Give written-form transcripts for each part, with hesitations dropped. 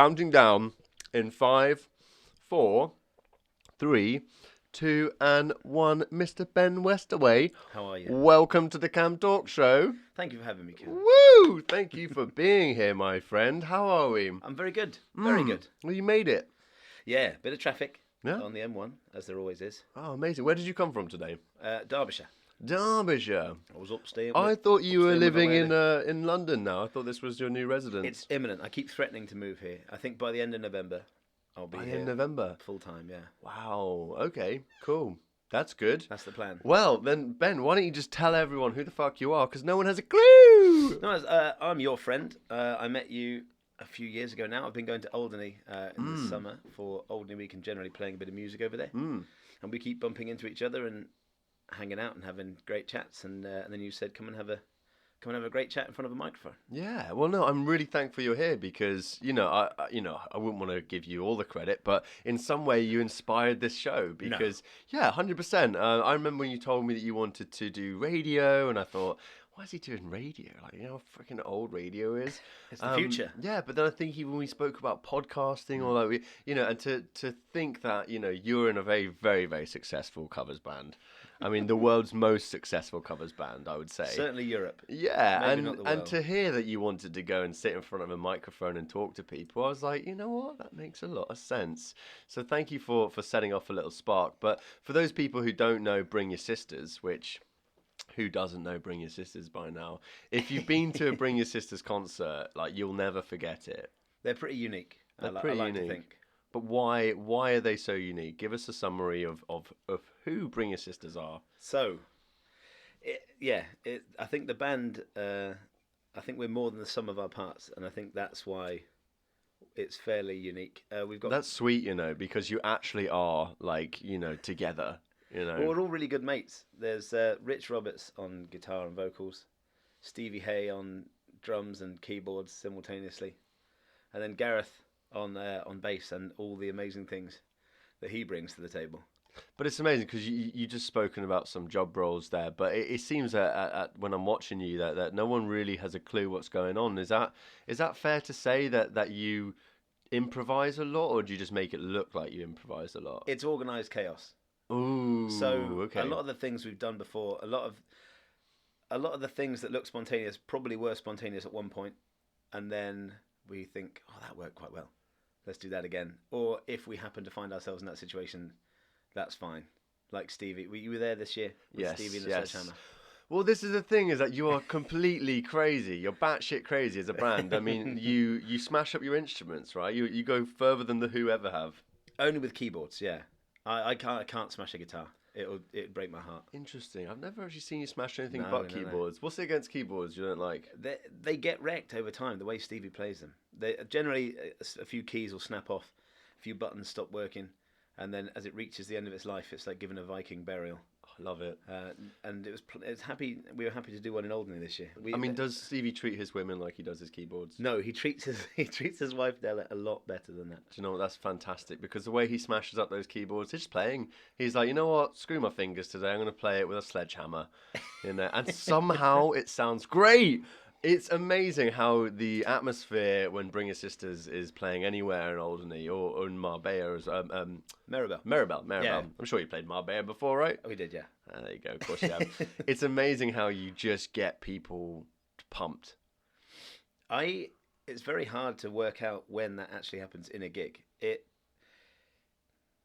Counting down in 5, 4, 3, 2, and 1. Mr. Ben Westaway. How are you? Welcome to the CamTalks show. Thank you for having me, Ken. Woo! Thank you for being here, my friend. How are we? I'm very good. Very good. Well, you made it. Yeah, bit of traffic Yeah? on the M1, as there always is. Oh, amazing. Where did you come from today? Derbyshire. Derbyshire. I was upstaying. I thought you were upstaying with my living lady. in London now. I thought this was your new residence. It's imminent. I keep threatening to move here. I think by the end of November, I'll be By here in November. full time. Yeah, Wow. Okay, cool. That's good. that's the plan. Well, then, Ben, why don't you just tell everyone who the fuck you are? Because no one has a clue. No, I'm your friend. I met you a few years ago now. I've been going to Alderney in the summer for Alderney Week and generally playing a bit of music over there. And we keep bumping into each other and hanging out and having great chats. And then you said, come and have a great chat in front of a microphone. Yeah, well, no, I'm really thankful you're here because I wouldn't want to give you all the credit, but in some way you inspired this show because yeah, 100%. I remember when you told me that you wanted to do radio, and I thought, why is he doing radio? Like, you know how freaking old radio is. It's the future. Yeah, but then I think even when we spoke about podcasting, or like and to think that you're in a very, very, very successful covers band. I mean, the world's most successful covers band, I would say. Certainly Europe. Yeah, Maybe not the and world. to hear that you wanted to go and sit in front of a microphone and talk to people, I was like, you know what, that makes a lot of sense. So thank you for setting off a little spark. But for those people who don't know Bring Your Sisters, which who doesn't know Bring Your Sisters by now? If you've been to a Bring Your Sisters concert, like, you'll never forget it. They're pretty unique. They're I pretty like unique. to think. But why are they so unique? Give us a summary of who Bring Your Sisters are. So, I think the band, I think we're more than the sum of our parts, and I think that's why it's fairly unique. We've got That's sweet, because you actually are, like, together, well, we're all really good mates. There's Rich Roberts on guitar and vocals, Stevie Hay on drums and keyboards simultaneously, and then Gareth on bass and all the amazing things that he brings to the table. But it's amazing because you just spoken about some job roles there, but it seems that when I'm watching you that no one really has a clue what's going on. Is that fair to say that you improvise a lot, or do you just make it look like you improvise a lot? It's organised chaos. Ooh, So okay. a lot of the things we've done before, a lot of the things that look spontaneous probably were spontaneous at one point, and then we think, oh, that worked quite well. Let's do that again. Or if we happen to find ourselves in that situation, that's fine. Like Stevie, you were there this year with Yes, Stevie and the yes. Sledgehammer. Well, this is the thing, is that you are completely crazy. You're batshit crazy as a band. I mean, you smash up your instruments, right? You go further than the Who ever have. Only with keyboards, yeah. I can't smash a guitar. It'd break my heart. Interesting. I've never actually seen you smash anything No, but no. keyboards. What's it against keyboards you don't like? They get wrecked over time. The way Stevie plays them, they generally a few keys will snap off, a few buttons stop working, and then as it reaches the end of its life, it's like giving a Viking burial. I love it. And we were happy to do one in Alderney this year. Does Stevie treat his women like he does his keyboards? No, he treats his wife Della a lot better than that. Do you know what? That's fantastic, because the way he smashes up those keyboards, he's just playing. He's like, you know what? Screw my fingers today. I'm going to play it with a sledgehammer, and somehow it sounds great. It's amazing how the atmosphere when Bring Your Sisters is playing anywhere in Alderney or in Marbella, Maribel. Yeah. I'm sure you played Marbella before, right? Oh, we did, yeah. There you go. Of course you have. It's amazing how you just get people pumped. It's very hard to work out when that actually happens in a gig.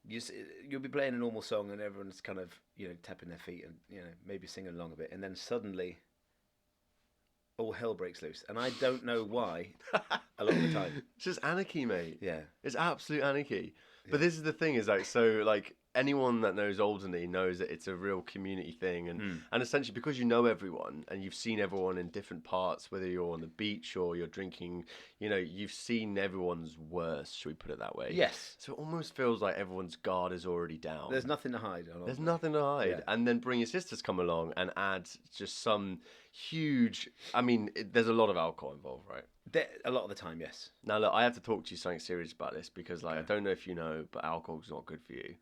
You'll be playing a normal song and everyone's kind of tapping their feet and maybe singing along a bit, and then suddenly all hell breaks loose, and I don't know why. A lot of the time, It's just anarchy, mate. yeah. It's absolute anarchy. But this is the thing, is like anyone that knows Alderney knows that it's a real community thing, and essentially because you know everyone and you've seen everyone in different parts, whether you're on the beach or you're drinking, you've seen everyone's worst, should we put it that way? Yes. So it almost feels like everyone's guard is already down. There's nothing to hide. There's nothing to hide. Yeah. And then Bring Your Sisters come along and add just some huge... there's a lot of alcohol involved, right? A lot of the time, yes. Now, look, I have to talk to you something serious about this because, I don't know if you know, but alcohol's not good for you.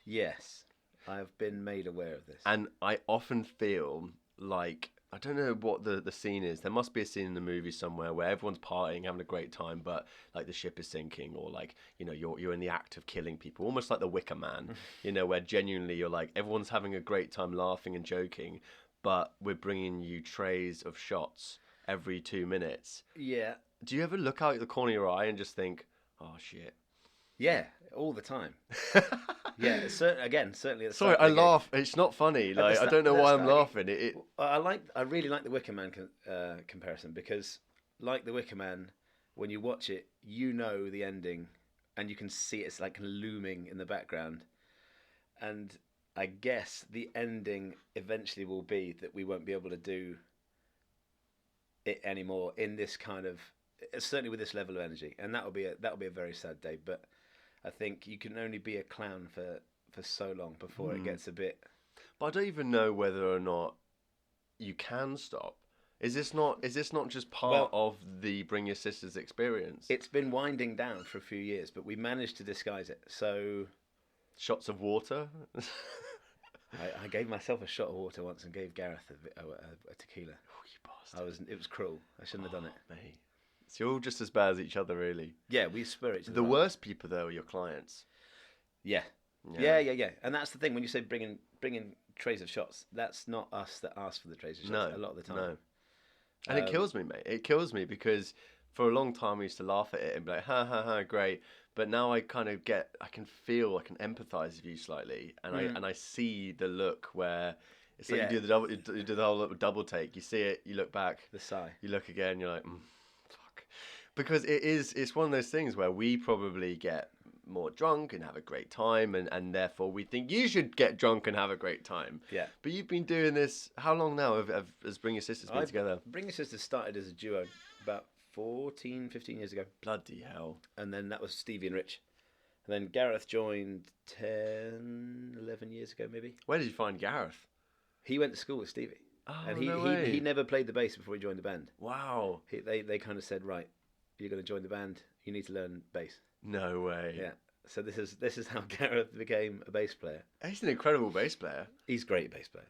Yes, I have been made aware of this. And I often feel like I don't know what the scene is. There must be a scene in the movie somewhere where everyone's partying, having a great time, but like the ship is sinking, or like, you know, you're in the act of killing people, almost like the Wicker Man, you know, where genuinely you're like everyone's having a great time, laughing and joking, but we're bringing you trays of shots every 2 minutes. Yeah. Do you ever look out at the corner of your eye and just think, oh shit? Yeah, all the time. Yeah, certainly. At the Sorry, start I of the gig. laugh. It's not funny. Like I don't know at the why I'm start of laughing. I really like the Wicker Man comparison, because, like the Wicker Man, when you watch it, you know the ending, and you can see it's like looming in the background. And I guess the ending eventually will be that we won't be able to do it anymore in this kind of, certainly with this level of energy, and that'll be a very sad day. But I think you can only be a clown for so long before it gets a bit. But I don't even know whether or not you can stop. Is this not just part of the Bring Your Sisters experience? It's been winding down for a few years, but we managed to disguise it. So shots of water. I gave myself a shot of water once and gave Gareth a tequila. Oh, you bastard! It was cruel. I shouldn't have done it. Mate. So you're all just as bad as each other, really. Yeah, we spur each other. The worst people, though, are your clients. Yeah. And that's the thing, when you say bringing trays of shots, that's not us that ask for the trays of shots a lot of the time. No. And it kills me, mate. It kills me because for a long time I used to laugh at it and be like, ha ha ha, great. But now I kind of I can empathise with you slightly, and I see the look where it's like you do the whole double take. You see it, you look back, the sigh, you look again, you're like, fuck, because it's one of those things where we probably get more drunk and have a great time, and therefore we think you should get drunk and have a great time. Yeah. But you've been doing this, how long now has Bring Your Sisters been together? Bring Your Sisters started as a duo about 14, 15 years ago. Bloody hell. And then that was Stevie and Rich. And then Gareth joined 10, 11 years ago, maybe. Where did you find Gareth? He went to school with Stevie. Oh, and no way. He never played the bass before he joined the band. Wow. They kind of said, right, you're going to join the band, you need to learn bass. No way. Yeah. So this is how Gareth became a bass player. He's an incredible bass player. He's a great bass player.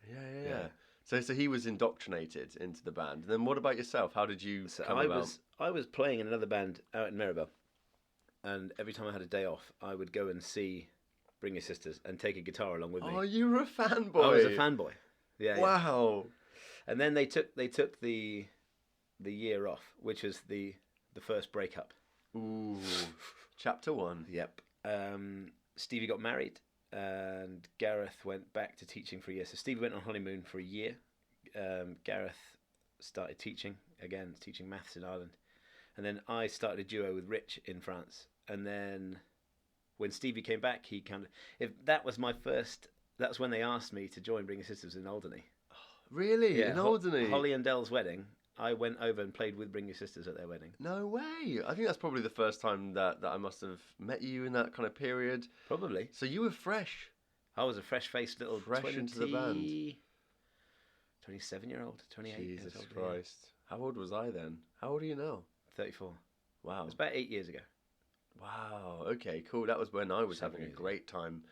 Yeah. So he was indoctrinated into the band. And then what about yourself? How did you come about? I was playing in another band out in Maribel, and every time I had a day off, I would go and see Bring Your Sisters and take a guitar along with me. Oh, you were a fanboy. I was a fanboy. Yeah. Wow. Yeah. And then they took the year off, which was the first breakup. Ooh. Chapter 1. Yep. Stevie got married, and Gareth went back to teaching for a year. So Stevie went on honeymoon for a year. Gareth started teaching maths in Ireland, and then I started a duo with Rich in France. And then when Stevie came back, that was when they asked me to join Bring Your Sisters in Alderney. Really? Yeah, in Alderney? Holly and Dell's wedding. I went over and played with Bring Your Sisters at their wedding. No way. I think that's probably the first time that I must have met you in that kind of period. Probably. So you were fresh. I was a fresh-faced little into the band. 27-year-old, 28 Jesus years old. Christ. Yeah. How old was I then? How old are you now? 34. Wow. It was about 8 years ago. Wow. Okay, cool. That was when I was having a great time.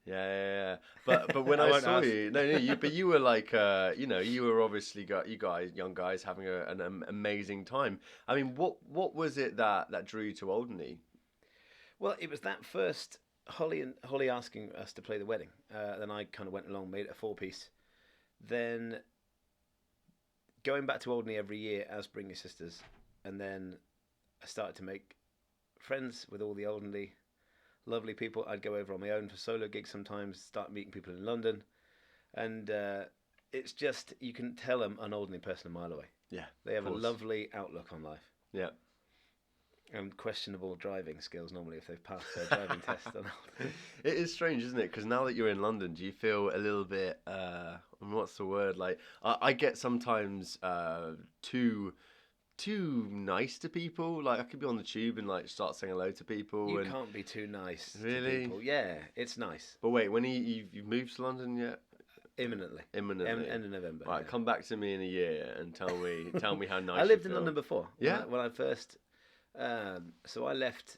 Yeah. But when I I won't saw ask. you were like, you were obviously young guys having an amazing time. I mean, what was it that drew you to Alderney? Well, it was that first Holly asking us to play the wedding. Then I kind of went along, made it a 4-piece. Then going back to Alderney every year as Bring Your Sisters, and then I started to make friends with all the Alderney lovely people. I'd go over on my own for solo gigs sometimes, start meeting people in London, and it's just, you can tell I'm an Alderney person a mile away. Yeah, they have a lovely outlook on life. Yeah. And questionable driving skills normally if they've passed their driving test. It is strange, isn't it? Because now that you're in London, do you feel a little bit, what's the word? Like, I get sometimes too nice to people. Like, I could be on the tube and like start saying hello to people. You can't be too nice really? To people. Yeah, it's nice. But wait, when you've moved to London yet? Imminently. End of November. Right, yeah. Come back to me in a year and tell me how nice I lived you in feel. London before. Yeah. When I first... so I left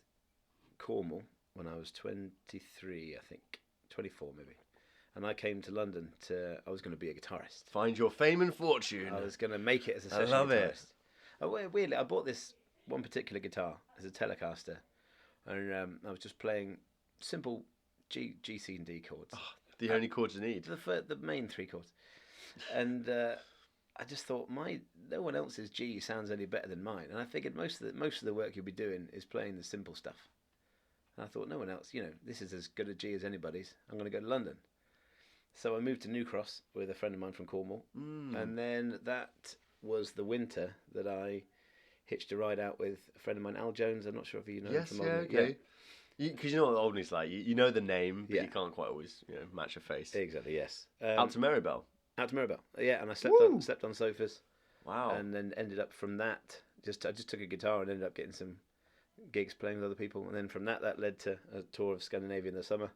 Cornwall when I was 23, I think. 24 maybe. and I came to London I was going to be a guitarist. Find your fame and fortune. I was going to make it as a I session love guitarist. it. Weirdly, I bought this one particular guitar as a Telecaster, and I was just playing simple G, C, and D chords. Oh, the only chords you need. The main 3 chords, and I just thought no one else's G sounds any better than mine, and I figured most of the work you'll be doing is playing the simple stuff. And I thought no one else, this is as good a G as anybody's. I'm going to go to London. So I moved to New Cross with a friend of mine from Cornwall, and then that was the winter that I hitched a ride out with a friend of mine, Al Jones. I'm not sure if you know him from Alderney. Okay. Because you know what Alderney's like. You know the name, but Yeah. you can't quite always match a face. Exactly, yes. Out to Marybelle. Out to Marybelle, yeah, and I slept on sofas. Wow. And then ended up from that, I just took a guitar and ended up getting some gigs playing with other people. And then from that led to a tour of Scandinavia in the summer,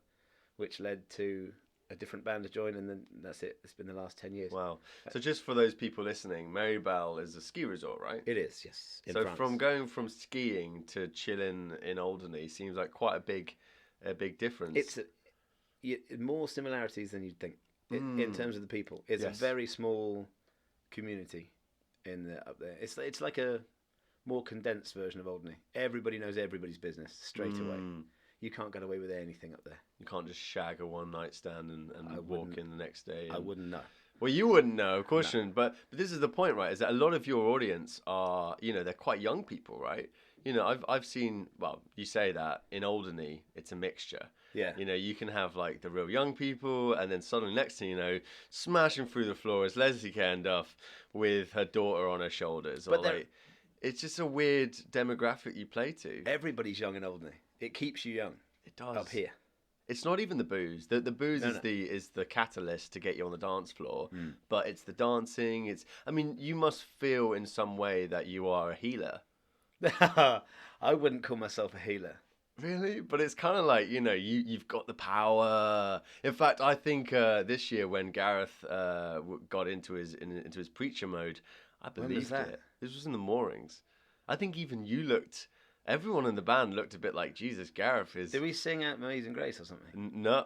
which led to a different band to join, and then that's it. It's been the last 10 years. Wow. So just for those people listening, Marybelle is a ski resort, right? It is, yes. In so France. from going from skiing to chilling in Alderney seems like quite a big difference. It's more similarities than you'd think in terms of the people. It's Yes. a very small community up there. It's like a more condensed version of Alderney. Everybody knows everybody's business straight away. You can't get away with anything up there. You can't just shag a one-night stand and walk in the next day. I wouldn't know. Well, you wouldn't know, of course you wouldn't. But this is the point, right? Is that a lot of your audience are, they're quite young people, right? I've seen. Well, you say that in Alderney, it's a mixture. Yeah. You can have like the real young people, and then suddenly next thing you know, smashing through the floor is Leslie Cairnduff with her daughter on her shoulders. Or it's just a weird demographic you play to. Everybody's young in Alderney. It keeps you young. It does. Up here. It's not even the booze. The booze is the catalyst to get you on the dance floor. But it's the dancing. You must feel in some way that you are a healer. I wouldn't call myself a healer. Really? But it's kind of like, you've got the power. In fact, I think this year when Gareth got into his preacher mode, I believed it. This was in the moorings. I think even you looked... Everyone in the band looked a bit like, Jesus, Gareth is... Did we sing out Amazing Grace or something? No,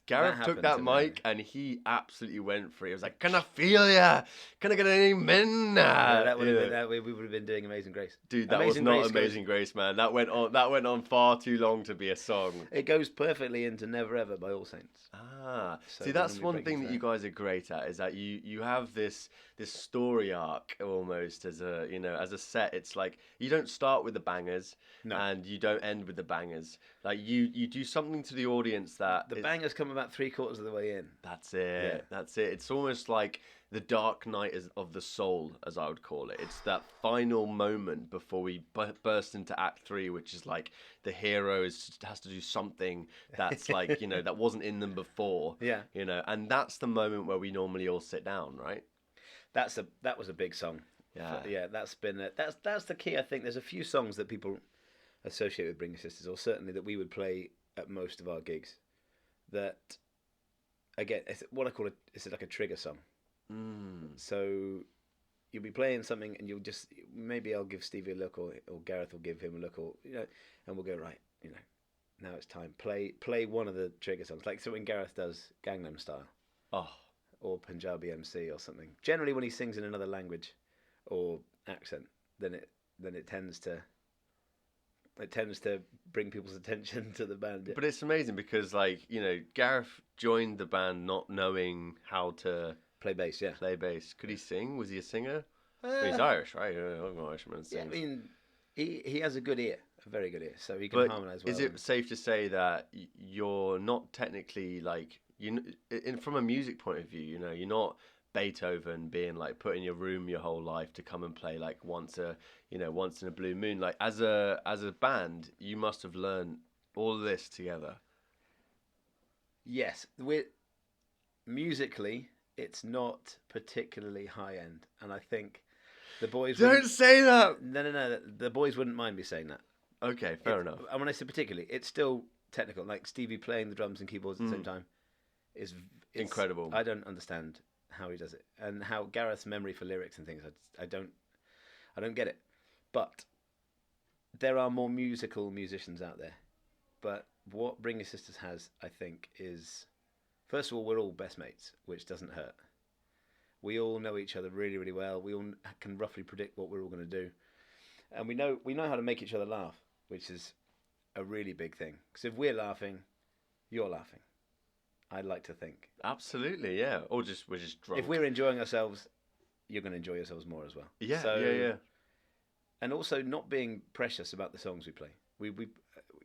Gareth took that mic and he absolutely went for it. He was like, can I feel ya? Can I get an amen? Yeah, that would have been that way. We would have been doing Amazing Grace. Dude, that was not Amazing Grace, man. That went on far too long to be a song. It goes perfectly into Never Ever by All Saints. So see, that's one thing that you guys are great at, is that you have this story arc almost as a set. It's like you don't start with the bangers and you don't end with the bangers. Like you do something to the audience that the bangers come about 3/4 of the way in. That's it. Yeah. That's it. It's almost like the dark night of the soul, as I would call it. It's that final moment before we burst into Act 3, which is like the hero has to do something that's like that wasn't in them before. Yeah. And that's the moment where we normally all sit down, right? That was a big song. Yeah. That's been that's the key. I think there's a few songs that people associate with Bring Your Sisters, or certainly that we would play at most of our gigs. That again, it's what I call it's like a trigger song. So you'll be playing something, and you'll just maybe I'll give Stevie a look, or Gareth will give him a look, or and we'll go right. Now it's time. Play one of the trigger songs, like so when Gareth does Gangnam Style. Oh. Or Punjabi MC or something. Generally, when he sings in another language or accent, then it tends to bring people's attention to the band. But it's amazing because Gareth joined the band not knowing how to play bass. Yeah, play bass. Could he sing? Was he a singer? He's Irish, right? Irishman sings. Yeah, I mean, he has a good ear, a very good ear, so he can harmonise well. Is it safe to say that you're not technically from a music point of view, you're not Beethoven being like put in your room your whole life to come and play like once in a blue moon. Like as a band, you must have learned all of this together. Yes, musically, it's not particularly high end, and I think the boys don't say that. No. The boys wouldn't mind me saying that. Okay, fair enough. And when I say particularly, it's still technical. Like Stevie playing the drums and keyboards at the same time is incredible. I don't understand how he does it, and how Gareth's memory for lyrics and things. I don't get it. But there are more musical musicians out there. But what Bring Your Sisters has, I think, is First of all, we're all best mates, which doesn't hurt. We all know each other really, really well. We all can roughly predict what we're all going to do, and we know how to make each other laugh, which is a really big thing. Because if we're laughing, you're laughing. I'd like to think. Absolutely, yeah. Or we're just drunk. If we're enjoying ourselves, you're going to enjoy yourselves more as well. Yeah, so, yeah. And also not being precious about the songs we play. We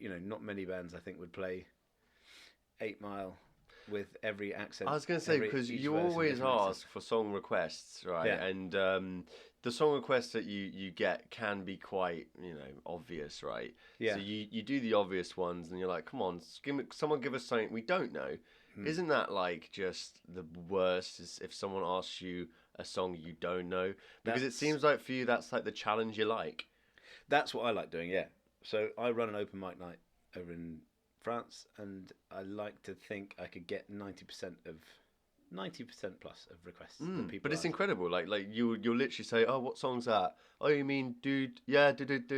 not many bands I think would play 8 Mile with every accent. I was going to say, because you always ask for song requests, right? Yeah. And the song requests that you get can be quite, obvious, right? Yeah. So you do the obvious ones, and you're like, come on, someone give us something we don't know. Isn't that like just the worst? Is if someone asks you a song you don't know, because it seems like for you that's like the challenge you like. That's what I like doing. Yeah. So I run an open mic night over in France, and I like to think I could get 90% plus of requests. That people but it's incredible. Like you'll literally say, "Oh, what song's that? Oh, you mean dude? Yeah,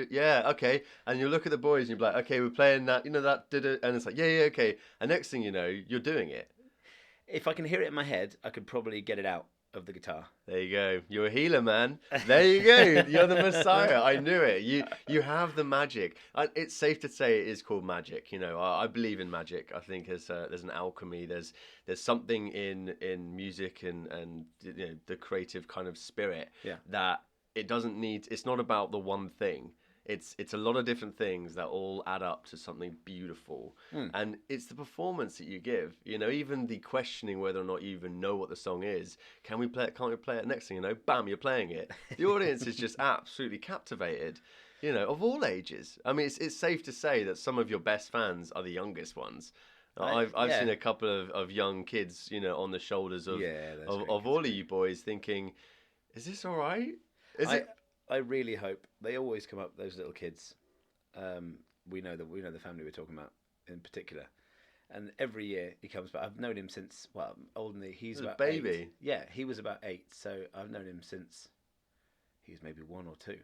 yeah, okay." And you look at the boys and you're like, "Okay, we're playing that. That and it's like, yeah, okay." And next thing you know, you're doing it. If I can hear it in my head, I could probably get it out of the guitar. There you go. You're a healer, man. There you go. You're the Messiah. I knew it. You have the magic. It's safe to say it is called magic. I believe in magic. I think there's an alchemy. There's something in music and the creative kind of spirit that it doesn't need. It's not about the one thing. It's a lot of different things that all add up to something beautiful. And it's the performance that you give. Even the questioning whether or not you even know what the song is. Can we play it? Can't we play it? Next thing you know, bam, you're playing it. The audience is just absolutely captivated. Of all ages. I mean, it's safe to say that some of your best fans are the youngest ones. I've seen a couple of young kids, on the shoulders of all of you boys, thinking, "Is this all right? I really hope they always come up. Those little kids, we know the family we're talking about in particular, and every year he comes back. I've known him since Alderney. He's about a baby. 8. Yeah, he was about 8, so I've known him since he was maybe 1 or 2,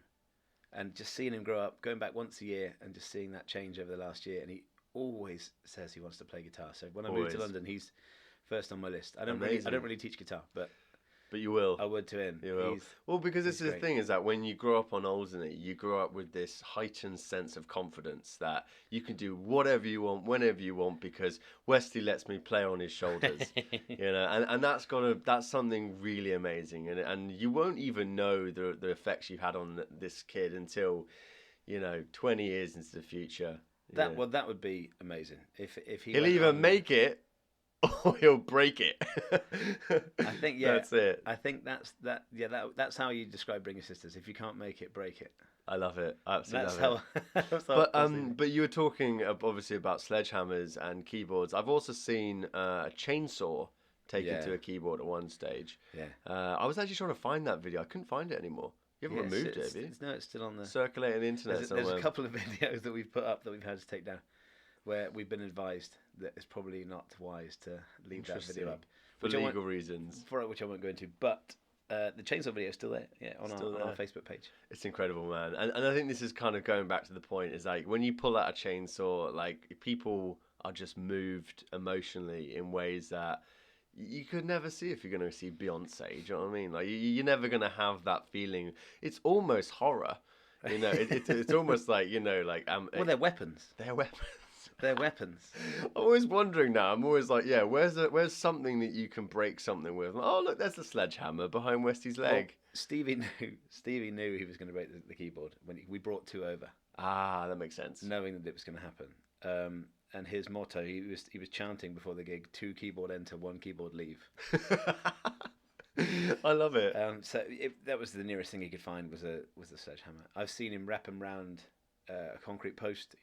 and just seeing him grow up, going back once a year, and just seeing that change over the last year. And he always says he wants to play guitar. So when I move to London, he's first on my list. I don't really teach guitar, but you will. I would to him. You will. Well, because this is the thing, is that when you grow up on Alderney, you grow up with this heightened sense of confidence that you can do whatever you want, whenever you want, because Westy lets me play on his shoulders. And that's something really amazing. And you won't even know the effects you had on this kid until 20 years into the future. That would be amazing if he'll either make it or he'll break it. I think that's it. I think that's how you describe Bring Your Sisters. If you can't make it, break it. I love it. Absolutely. That's how. But you were talking obviously about sledgehammers and keyboards. I've also seen a chainsaw taken to a keyboard at one stage. Yeah. I was actually trying to find that video. I couldn't find it anymore. You haven't removed it, have you? No, it's still on the circulating the internet somewhere. There's a couple of videos that we've put up that we've had to take down, where we've been advised that it's probably not wise to leave that video up for legal reasons. For which I won't go into, but the chainsaw video is still there, on our Facebook page. It's incredible, man, and I think this is kind of going back to the point. Is like when you pull out a chainsaw, like people are just moved emotionally in ways that you could never see if you're going to see Beyonce. Do you know what I mean? Like you're never going to have that feeling. It's almost horror. It's almost like well, they're weapons. They're weapons. They're weapons. I'm always wondering now. I'm always like, where's something that you can break something with? Oh, look, there's the sledgehammer behind Westy's leg. Well, Stevie knew he was going to break the keyboard when we brought 2 over. Ah, that makes sense. Knowing that it was going to happen. And his motto, he was chanting before the gig: 2 keyboard enter, 1 keyboard leave. I love it. So that was the nearest thing he could find was a sledgehammer. I've seen him wrap him round a concrete post.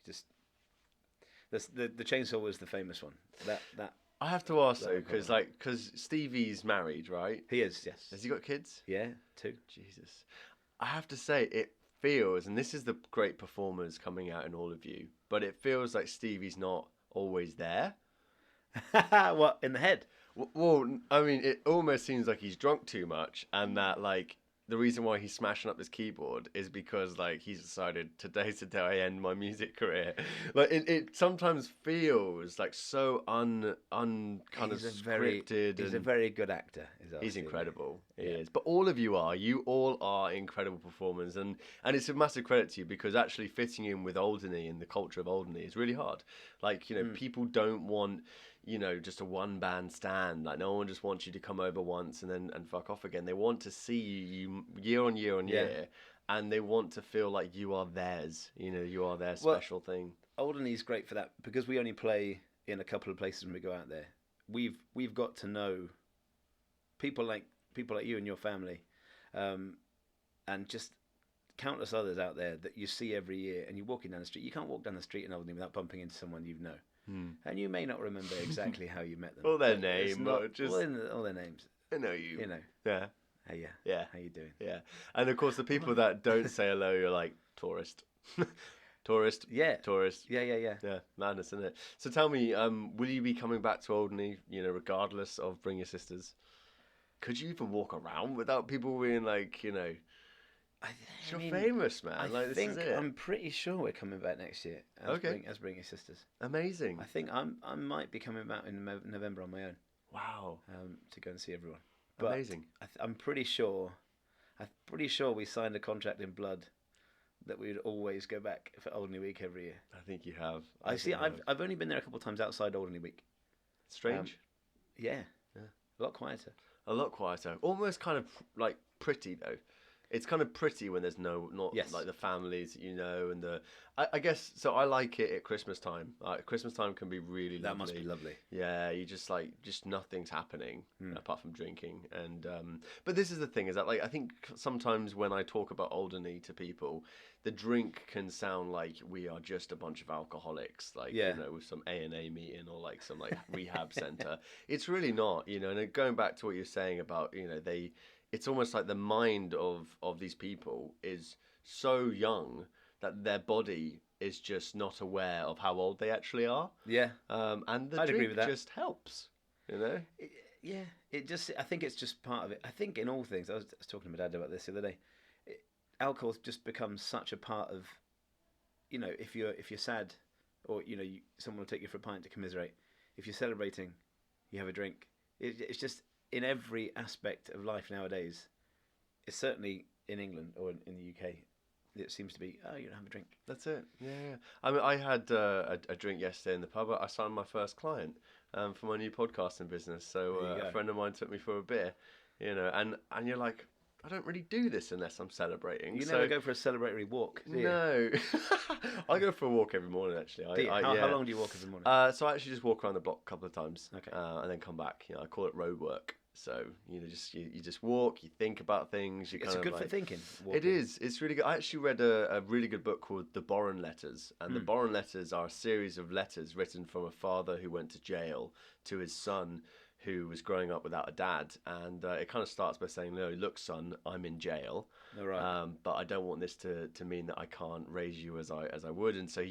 The chainsaw was the famous one. That I have to ask though, because Stevie's married, right? He is, yes. Has he got kids? Yeah, 2. Jesus, I have to say it feels, and this is the great performers coming out in all of you, but it feels like Stevie's not always there. What, in the head? Well, I mean, it almost seems like he's drunk too much, and that the reason why he's smashing up this keyboard is because like he's decided today's the day I end my music career. Like it sometimes feels like so kind of scripted. He's a very good actor. He's incredible. He is. But all of you all are incredible performers, and it's a massive credit to you because actually fitting in with Alderney and the culture of Alderney is really hard. Like, you know, people don't want, you know, just a one band stand. Like no one just wants you to come over once and fuck off again. They want to see you year on year on year, and they want to feel like you are theirs. You know, you are their special thing. Alderney's great for that because we only play in a couple of places when we go out there. We've got to know people like you and your family, and just countless others out there that you see every year. And you're walking down the street. You can't walk down the street in Alderney without bumping into someone you know. And you may not remember exactly how you met them. Or their name, or just all their names. I know you. You know. Yeah. Hey, Yeah. How you doing? Yeah. And of course, the people that don't say hello, you're like tourist. Tourist. Yeah. Tourist. Yeah. Yeah. Madness, isn't it? So tell me, will you be coming back to Alderney? You know, regardless of Bring Your Sisters. Could you even walk around without people being like, you know? You're famous, man. I'm pretty sure we're coming back next year. As Bring Your Sisters. Amazing. I think I might be coming back in November on my own. Wow. To go and see everyone. But amazing. I'm pretty sure we signed a contract in blood that we would always go back for Alderney Week every year. I think you have. I've only been there a couple of times outside Alderney Week. Strange. Yeah. A lot quieter. A lot quieter. Almost kind of like pretty though. It's kind of pretty when there's like the families, you know, and I guess so. I like it at Christmas time. Christmas time can be really lovely. That must be lovely. Yeah, you just nothing's happening apart from drinking. And but this is the thing is that like I think sometimes when I talk about Alderney to people, the drink can sound like we are just a bunch of alcoholics, like you know, with some A&A meeting or like some like rehab center. It's really not, you know. And going back to what you're saying about, you know, it's almost like the mind of these people is so young that their body is just not aware of how old they actually are. Yeah. And the I'd agree drink with that. just helps, you know? I think it's just part of it. I think in all things, I was talking to my dad about this the other day, alcohol's just becomes such a part of, you know, if you're sad or, you know, someone will take you for a pint to commiserate. If you're celebrating, you have a drink. It's just... in every aspect of life nowadays, it's certainly in England or in the UK, it seems to be, you don't have a drink. That's it. Yeah. I mean, I had a drink yesterday in the pub. I signed my first client for my new podcasting business. So a friend of mine took me for a beer, you know, and you're like, I don't really do this unless I'm celebrating. You never go for a celebratory walk, do you? No. I go for a walk every morning, actually. How long do you walk every morning? So I actually just walk around the block a couple of times, okay. And then come back. You know, I call it road work. So you know, you just walk, you think about things. It's good for thinking. Walking. It is. It's really good. I actually read a really good book called The Borin Letters, and the Borin Letters are a series of letters written from a father who went to jail to his son, who was growing up without a dad. And it kind of starts by saying, "No, look, son, I'm in jail, but I don't want this to mean that I can't raise you as I would." And so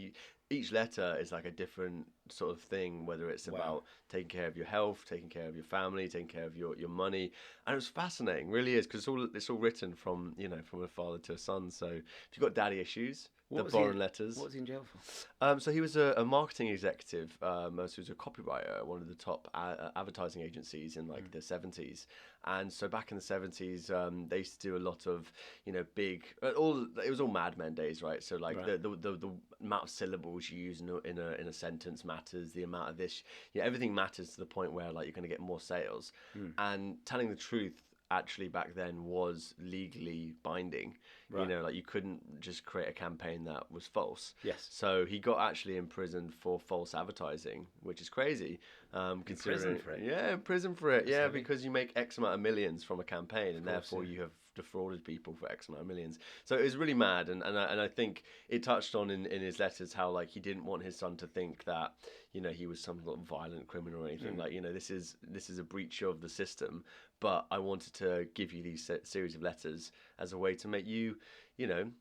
each letter is like a different sort of thing, whether it's about taking care of your health, taking care of your family, taking care of your money. And it was fascinating, really is, because it's all written from, you know, from a father to a son. So if you've got daddy issues, the Borin Letters. What was he in jail for? So he was a marketing executive. So he was a copywriter at one of the top advertising agencies in like the 70s. And so back in the 70s, they used to do a lot of, you know, big. It was all Mad Men days, right? So like the amount of syllables you use in a sentence matters. The amount of this, everything matters to the point where like you're going to get more sales. And telling the truth actually back then was legally binding. You know, like you couldn't just create a campaign that was false. Yes. So he got actually imprisoned for false advertising, which is crazy. Prison for it? Yeah, in prison for it. That's heavy. Because you make X amount of millions from a campaign, and therefore you have defrauded people for X amount of millions. So it was really mad, and I think it touched on in his letters how like he didn't want his son to think that, you know, he was some sort of violent criminal or anything. Like, you know, this is a breach of the system. But I wanted to give you these series of letters as a way to make you, you know,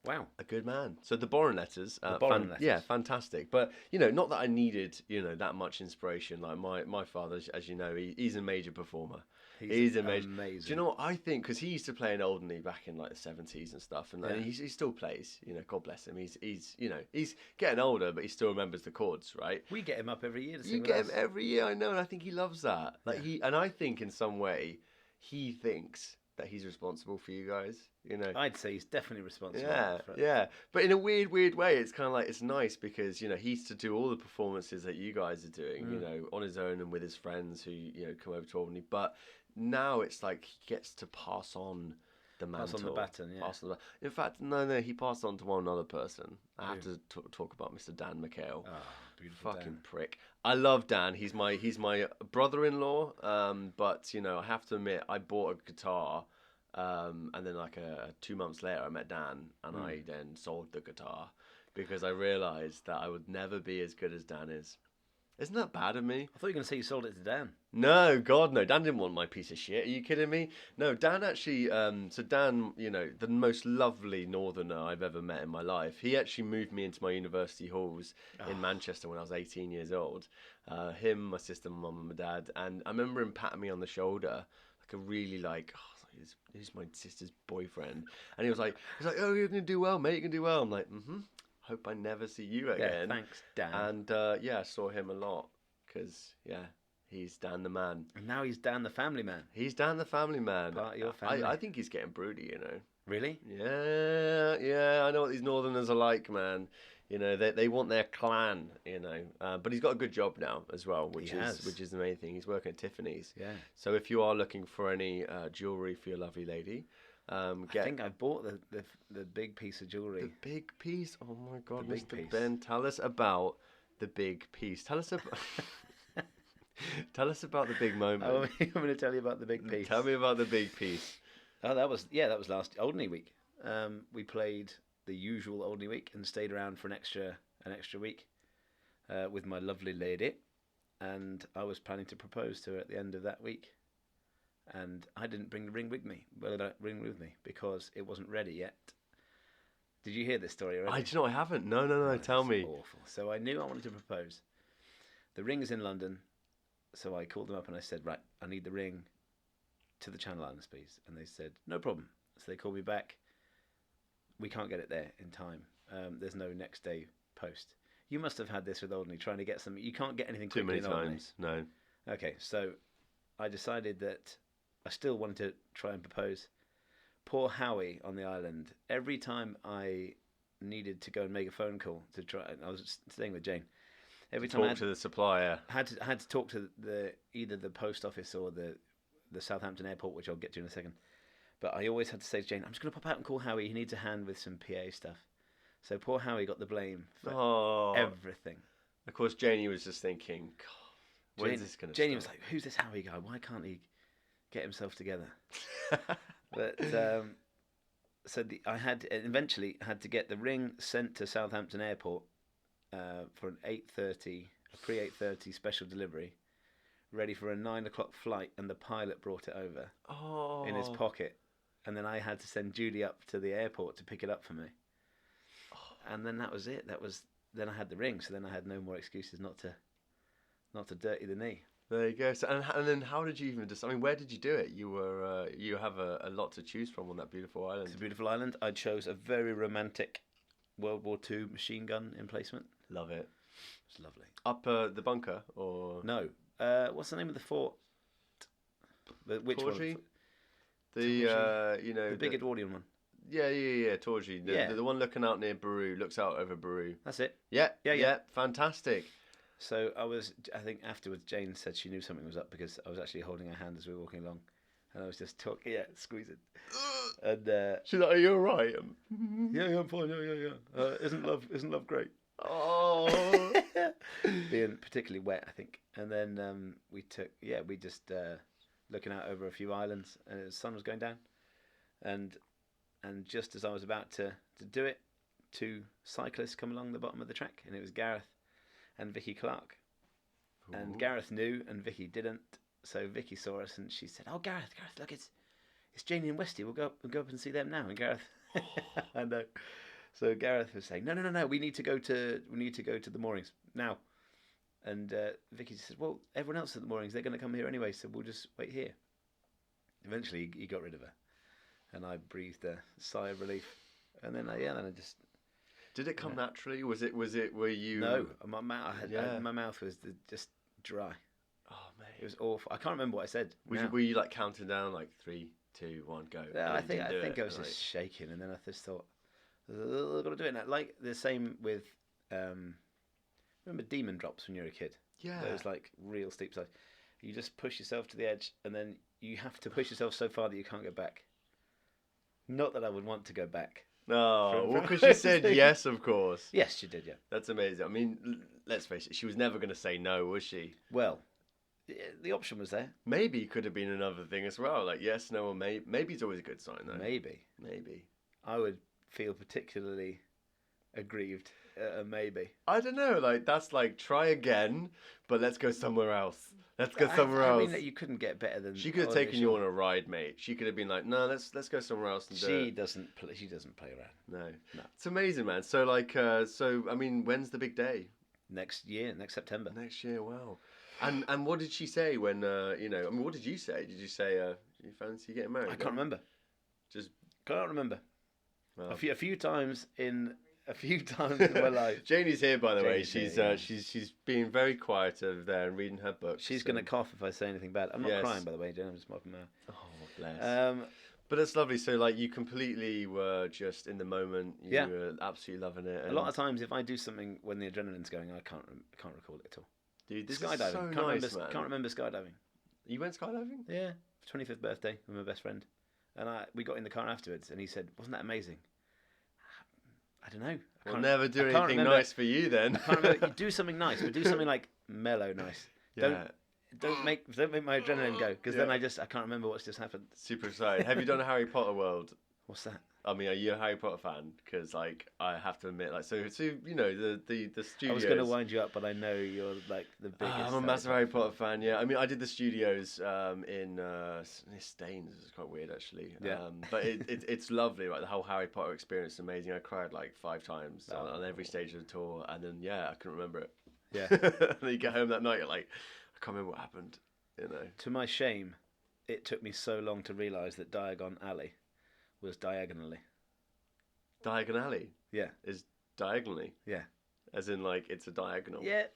Wow. A good man. So the Borin Letters, Borin Letters. yeah, fantastic. But not that I needed that much inspiration. Like my father, as you know, he's a major performer. He's amazing. Do you know what I think? Because he used to play in Alderney back in like the 70s and stuff, and he still plays. God bless him. He's getting older, but he still remembers the chords, right? We get him up every year to sing You with get us. him every year, I know, and I think he loves that. Like and I think in some way he thinks that he's responsible for you guys. I'd say he's definitely responsible. Yeah. But in a weird way, it's kind of like it's nice because he used to do all the performances that you guys are doing, on his own and with his friends who come over to Albany. But now it's like he gets to pass on the mantle. Pass on the baton. Yeah. Pass on the. In fact, no, he passed on to one other person. I have to talk about Mr. Dan McHale. Oh, beautiful fucking Dan. prick. I love Dan. He's my brother-in-law. But I have to admit, I bought a guitar. And then like 2 months later, I met Dan, and I then sold the guitar because I realised that I would never be as good as Dan is. Isn't that bad of me? I thought you were going to say you sold it to Dan. No, God, no. Dan didn't want my piece of shit. Are you kidding me? No, Dan actually. So Dan, the most lovely northerner I've ever met in my life. He actually moved me into my university halls in Manchester when I was 18 years old. Him, my sister, my mum, and my dad, and I remember him patting me on the shoulder, like a really like. He's my sister's boyfriend, and he was like, oh, you're gonna do well, mate. You're gonna do well. I'm like, hope I never see you again. Yeah, thanks, Dan. And I saw him a lot because he's Dan the man. And now he's Dan the family man. He's Dan the family man. Part of your family. I think he's getting broody. Really? Yeah. I know what these northerners are like, man. They want their clan, but he's got a good job now as well, which is the main thing. He's working at Tiffany's. Yeah. So if you are looking for any jewelry for your lovely lady, I think I bought the big piece of jewelry. The big piece. Oh my God, big Mr. piece. Ben, tell us about the big piece. Tell us about. Tell us about the big moment. I'm going to tell you about the big piece. Tell me about the big piece. Oh, that was last Alderney week. We played the usual Alderney week and stayed around for an extra week with my lovely lady, and I was planning to propose to her at the end of that week, and I didn't bring the ring with me. Because it wasn't ready yet. Did you hear this story already? I haven't. No. Tell me. Awful. So I knew I wanted to propose. The ring is in London, so I called them up and I said, right, I need the ring to the Channel Islands, please. And they said, no problem. So they called me back. We can't get it there in time. There's no next day post. You must have had this with Alderney, trying to get something. You can't get anything too many in times. No. Okay, so I decided that I still wanted to try and propose. Poor Howie on the island. Every time I needed to go and make a phone call to try, I was staying with Jane. Every time talk to the supplier. Had to talk to either the post office or the Southampton airport, which I'll get to in a second. But I always had to say to Jane, I'm just going to pop out and call Howie. He needs a hand with some PA stuff. So poor Howie got the blame for everything. Of course, Janie was just thinking, God, when's this going to start? Janie was like, who's this Howie guy? Why can't he get himself together? But I eventually had to get the ring sent to Southampton Airport for an 8:30, a pre-8:30 special delivery, ready for a 9 o'clock flight, and the pilot brought it over in his pocket. And then I had to send Judy up to the airport to pick it up for me. And then that was it. Then I had the ring, so then I had no more excuses not to dirty the knee. There you go. So, and then how did you even decide? I mean, where did you do it? You have a lot to choose from on that beautiful island. It's a beautiful island. I chose a very romantic World War II machine gun emplacement. Love it. It's lovely. Up the bunker or no? What's the name of the fort? Which Torgey? one? The big Edwardian one. Yeah. Torgey. The one looking out near Baru, looks out over Baru. That's it. Yeah. Fantastic. So I think afterwards Jane said she knew something was up because I was actually holding her hand as we were walking along, and I was just talking, squeezing. And she's like, "Are you alright?" Yeah, I'm fine. Yeah. Isn't love great? Oh, being particularly wet, I think. And then we just looking out over a few islands, and the sun was going down, and just as I was about to do it, two cyclists come along the bottom of the track, and it was Gareth and Vicky Clark. Ooh. And Gareth knew, and Vicky didn't. So Vicky saw us, and she said, "Oh, Gareth, look, it's Janie and Westy. We'll go up and see them now." And Gareth, I know. So Gareth was saying, no, we need to go to the moorings now. And Vicky says, well, everyone else at the moorings, they're going to come here anyway, so we'll just wait here. Eventually, he got rid of her, and I breathed a sigh of relief. And then I just. Did it come naturally? Was it? Were you? No, my mouth was just dry. Oh mate, it was awful. I can't remember what I said. Were you like counting down like 3, 2, 1, go? Yeah, I think I was just shaking, and then I just thought, I've got to do it now. Like the same with, remember demon drops when you were a kid? Yeah. Those like real steep sides. You just push yourself to the edge, and then you have to push yourself so far that you can't go back. Not that I would want to go back. No, well, because you said yes, of course. Yes, she did, yeah. That's amazing. I mean, let's face it, she was never going to say no, was she? Well, the option was there. Maybe it could have been another thing as well, like yes, no, or maybe. Maybe it's always a good sign, though. Maybe. I would feel particularly aggrieved at a maybe. I don't know, like that's like try again, but let's go somewhere else. Let's go somewhere else. I mean that you couldn't get better than. She could have taken you on a ride, mate. She could have been like, no, let's go somewhere else. And she doesn't play around. No. It's amazing, man. So like, I mean, when's the big day? Next September. Next year, wow. And what did she say when I mean, what did you say? Did you say you fancy getting married? I can't remember. Just can't remember. Wow. A few times in my life. Janie's here, by the way. She's She's being very quiet over there and reading her book. She's going to cough if I say anything bad. I'm not crying, by the way, Jane. I'm just mopping my mouth. Oh, bless. But it's lovely. So, like, you completely were just in the moment. You were absolutely loving it. And a lot of times, if I do something when the adrenaline's going, I can't recall it at all. Dude, this skydiving. is so nice, man. Can't remember skydiving. You went skydiving? Yeah, 25th birthday with my best friend, and we got in the car afterwards, and he said, "Wasn't that amazing?" I don't know. We'll never do anything nice for you then. I can't remember. You do something nice, but do something like mellow nice. Yeah. Don't make my adrenaline go, because then I can't remember what's just happened. Super excited. Have you done a Harry Potter world? What's that? I mean, are you a Harry Potter fan? Because like I have to admit, like so you know the studios. I was going to wind you up, but I know you're like the biggest. I'm a massive Harry Potter fan. Yeah, I mean, I did the studios in Staines. It's quite weird actually. Yeah. But it's lovely. Right, the whole Harry Potter experience is amazing. I cried like 5 times on every stage of the tour, and then I couldn't remember it. Yeah. And then you get home that night, you're like, I can't remember what happened. You know. To my shame, it took me so long to realise that Diagon Alley was diagonally. Diagon Alley? Yeah. Is diagonally? Yeah. As in, like, it's a diagonal? Yeah.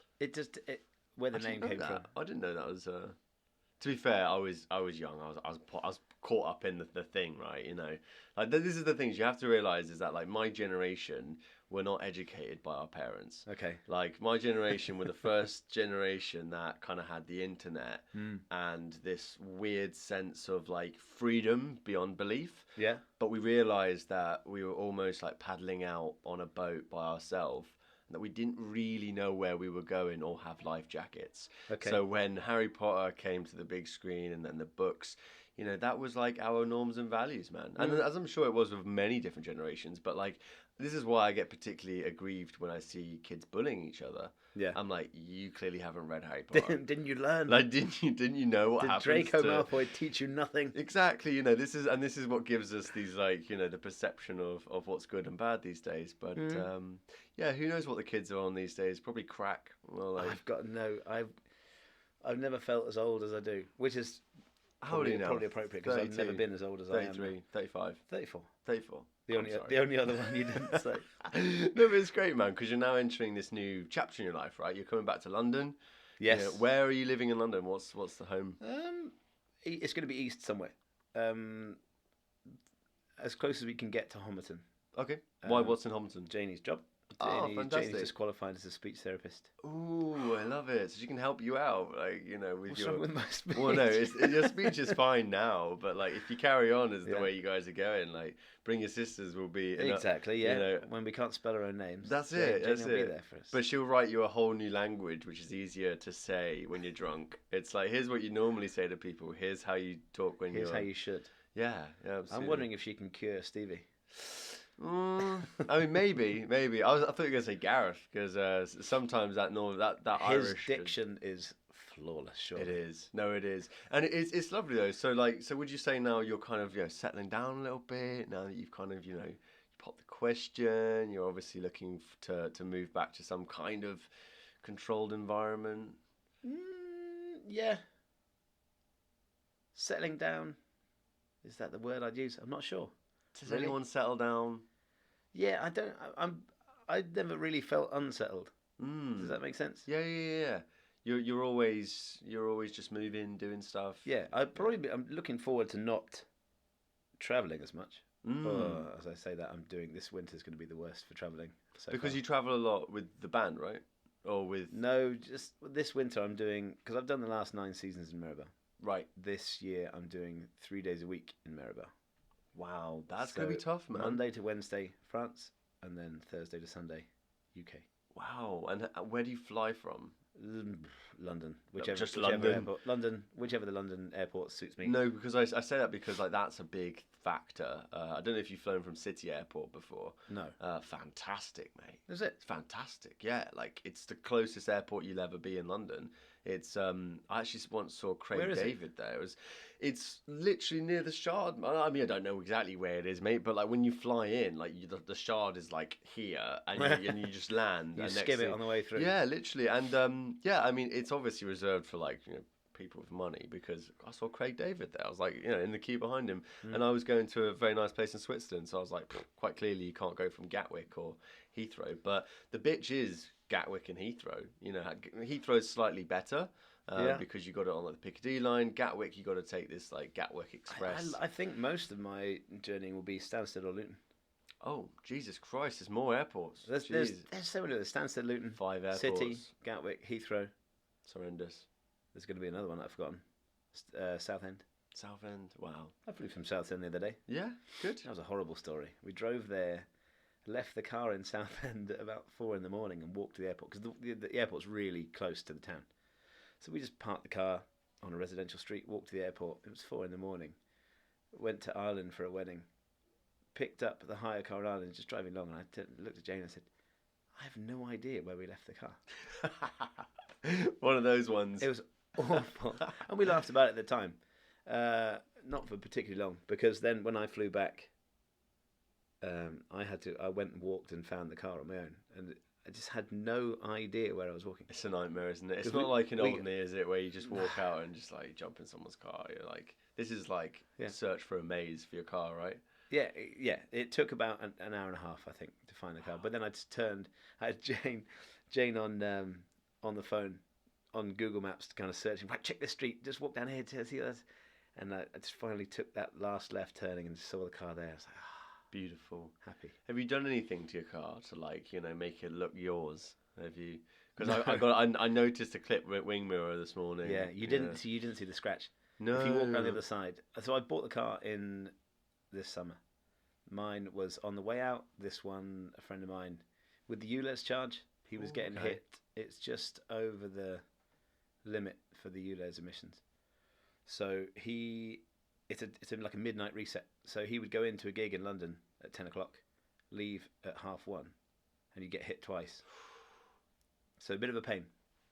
Where the name came from. I didn't know that was... To be fair, I was young. I was caught up in the thing, right? You know, like this is the things you have to realize is that like my generation were not educated by our parents. Okay. Like my generation were the first generation that kind of had the internet and this weird sense of like freedom beyond belief. Yeah. But we realized that we were almost like paddling out on a boat by ourselves. That we didn't really know where we were going or have life jackets. Okay. So when Harry Potter came to the big screen and then the books, you know, that was like our norms and values, man. And as I'm sure it was with many different generations, but like this is why I get particularly aggrieved when I see kids bullying each other. Yeah. I'm like, you clearly haven't read Harry Potter. Didn't you learn? Like, didn't you know what happens? Did Draco Malfoy teach you nothing? Exactly. You know, this is what gives us these like, you know, the perception of what's good and bad these days. But yeah, who knows what the kids are on these days? Probably crack. Well, like... I've never felt as old as I do, which is probably appropriate because I've never been as old as I am. 33, 35, 34. 34. The only other one you didn't say. No, but it's great, man, because you're now entering this new chapter in your life, right? You're coming back to London. Yes. You know, where are you living in London? What's the home? It's going to be east somewhere. As close as we can get to Homerton. Okay. Why? What's in Homerton? Janie's job. Fantastic. Janie's just qualified as a speech therapist. Ooh, I love it. So she can help you out, like, you know, with What's wrong with my speech? Well, no, your speech is fine now, but like if you carry on as the way you guys are going, like bring your sisters will be exactly, yeah. You know, when we can't spell our own names, that's Janie it. will be there for us. But she'll write you a whole new language, which is easier to say when you're drunk. It's like here's what you normally say to people. Here's how you talk when Here's how you should. Yeah, absolutely. I'm wondering if she can cure Stevie. I mean, maybe. I thought you were gonna say Gareth because sometimes that his Irish diction is flawless. Sure, it is. No, it is, and it's lovely though. So would you say now you're kind of settling down a little bit now that you've kind of you pop the question. You're obviously looking to move back to some kind of controlled environment. Yeah. Settling down. Is that the word I'd use? I'm not sure. Does anyone settle down? Yeah, I don't. I never really felt unsettled. Does that make sense? Yeah. You're always just moving, doing stuff. Yeah, I'm looking forward to not traveling as much. As I say that, I'm doing this winter's going to be the worst for traveling. Because you travel a lot with the band, right? Or with no, just this winter I'm doing because I've done the last 9 seasons in Maribor. Right. This year I'm doing 3 days a week in Maribor. Wow, that's going to be tough, man. Monday to Wednesday, France, and then Thursday to Sunday, UK. Wow, and where do you fly from? London, whichever London. Airport. London, whichever the London airport suits me. No, because I say that because like that's a big factor. I don't know if you've flown from City Airport before. No. Fantastic, mate. Is it? It's fantastic. Yeah, like it's the closest airport you'll ever be in London. It's I actually once saw Craig David there. It's literally near the Shard. I mean, I don't know exactly where it is, mate, but like when you fly in, like the Shard is like here, and you just land. You skim it on the way through. Yeah, literally, and yeah, I mean, it's obviously reserved for like people with money because I saw Craig David there. I was like, in the queue behind him, and I was going to a very nice place in Switzerland, so I was like, quite clearly you can't go from Gatwick or Heathrow, but the bitch is Gatwick and Heathrow. Heathrow's slightly better. Because you got it on like the Piccadilly line. Gatwick, you got to take this like Gatwick Express. I think most of my journey will be Stansted or Luton. Oh, Jesus Christ! There's more airports. There's so many. There's Stansted, Luton, 5 airports. City, Gatwick, Heathrow. It's horrendous. There's going to be another one I've forgotten. Southend. Southend. Wow. I flew from Southend the other day. Yeah, good. That was a horrible story. We drove there, left the car in Southend at about 4 in the morning and walked to the airport because the airport's really close to the town. So we just parked the car on a residential street, walked to the airport. It was 4 in the morning. Went to Ireland for a wedding. Picked up the hire car in Ireland, just driving along. And I looked at Jane and I said, I have no idea where we left the car. One of those ones. It was awful. And we laughed about it at the time. Not for particularly long, because then when I flew back, I went and walked and found the car on my own. And I just had no idea where I was walking. It's a nightmare, isn't it? It's not like in Alderney, is it, where you just walk out and just like jump in someone's car. You're like, this is like search for a maze for your car, right? Yeah. It took about an hour and a half, I think, to find the car. But then I just turned. I had Jane on the phone on Google Maps, kind of searching. Right, check this street. Just walk down here to see this. And I just finally took that last left turning and saw the car there. I was like, beautiful. Happy. Have you done anything to your car to like, make it look yours? Have you? Because No. I noticed a clip wing mirror this morning. Yeah, you didn't see the scratch. No. If you walk around the other side. So I bought the car in this summer. Mine was on the way out. This one, a friend of mine, with the ULEZ charge, he was getting hit. It's just over the limit for the ULEZ emissions. So it's like a midnight reset. So he would go into a gig in London at 10 o'clock, leave at 1:30, and you get hit twice. So a bit of a pain.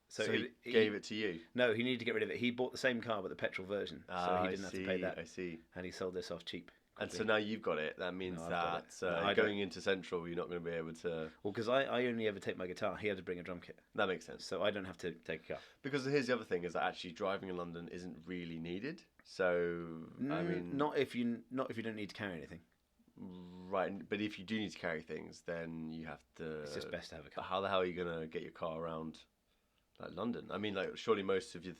So he gave it to you? No, he needed to get rid of it. He bought the same car but the petrol version, so he didn't have to pay that. I see. And he sold this off cheap. And so now you've got it. That means going into Central, you're not going to be able to... Well, because I only ever take my guitar. He had to bring a drum kit. That makes sense. So I don't have to take a car. Because here's the other thing, is that actually driving in London isn't really needed. So, I mean... Not if you don't need to carry anything. Right, but if you do need to carry things, then you have to... It's just best to have a car. How the hell are you going to get your car around like London? I mean, like surely most of the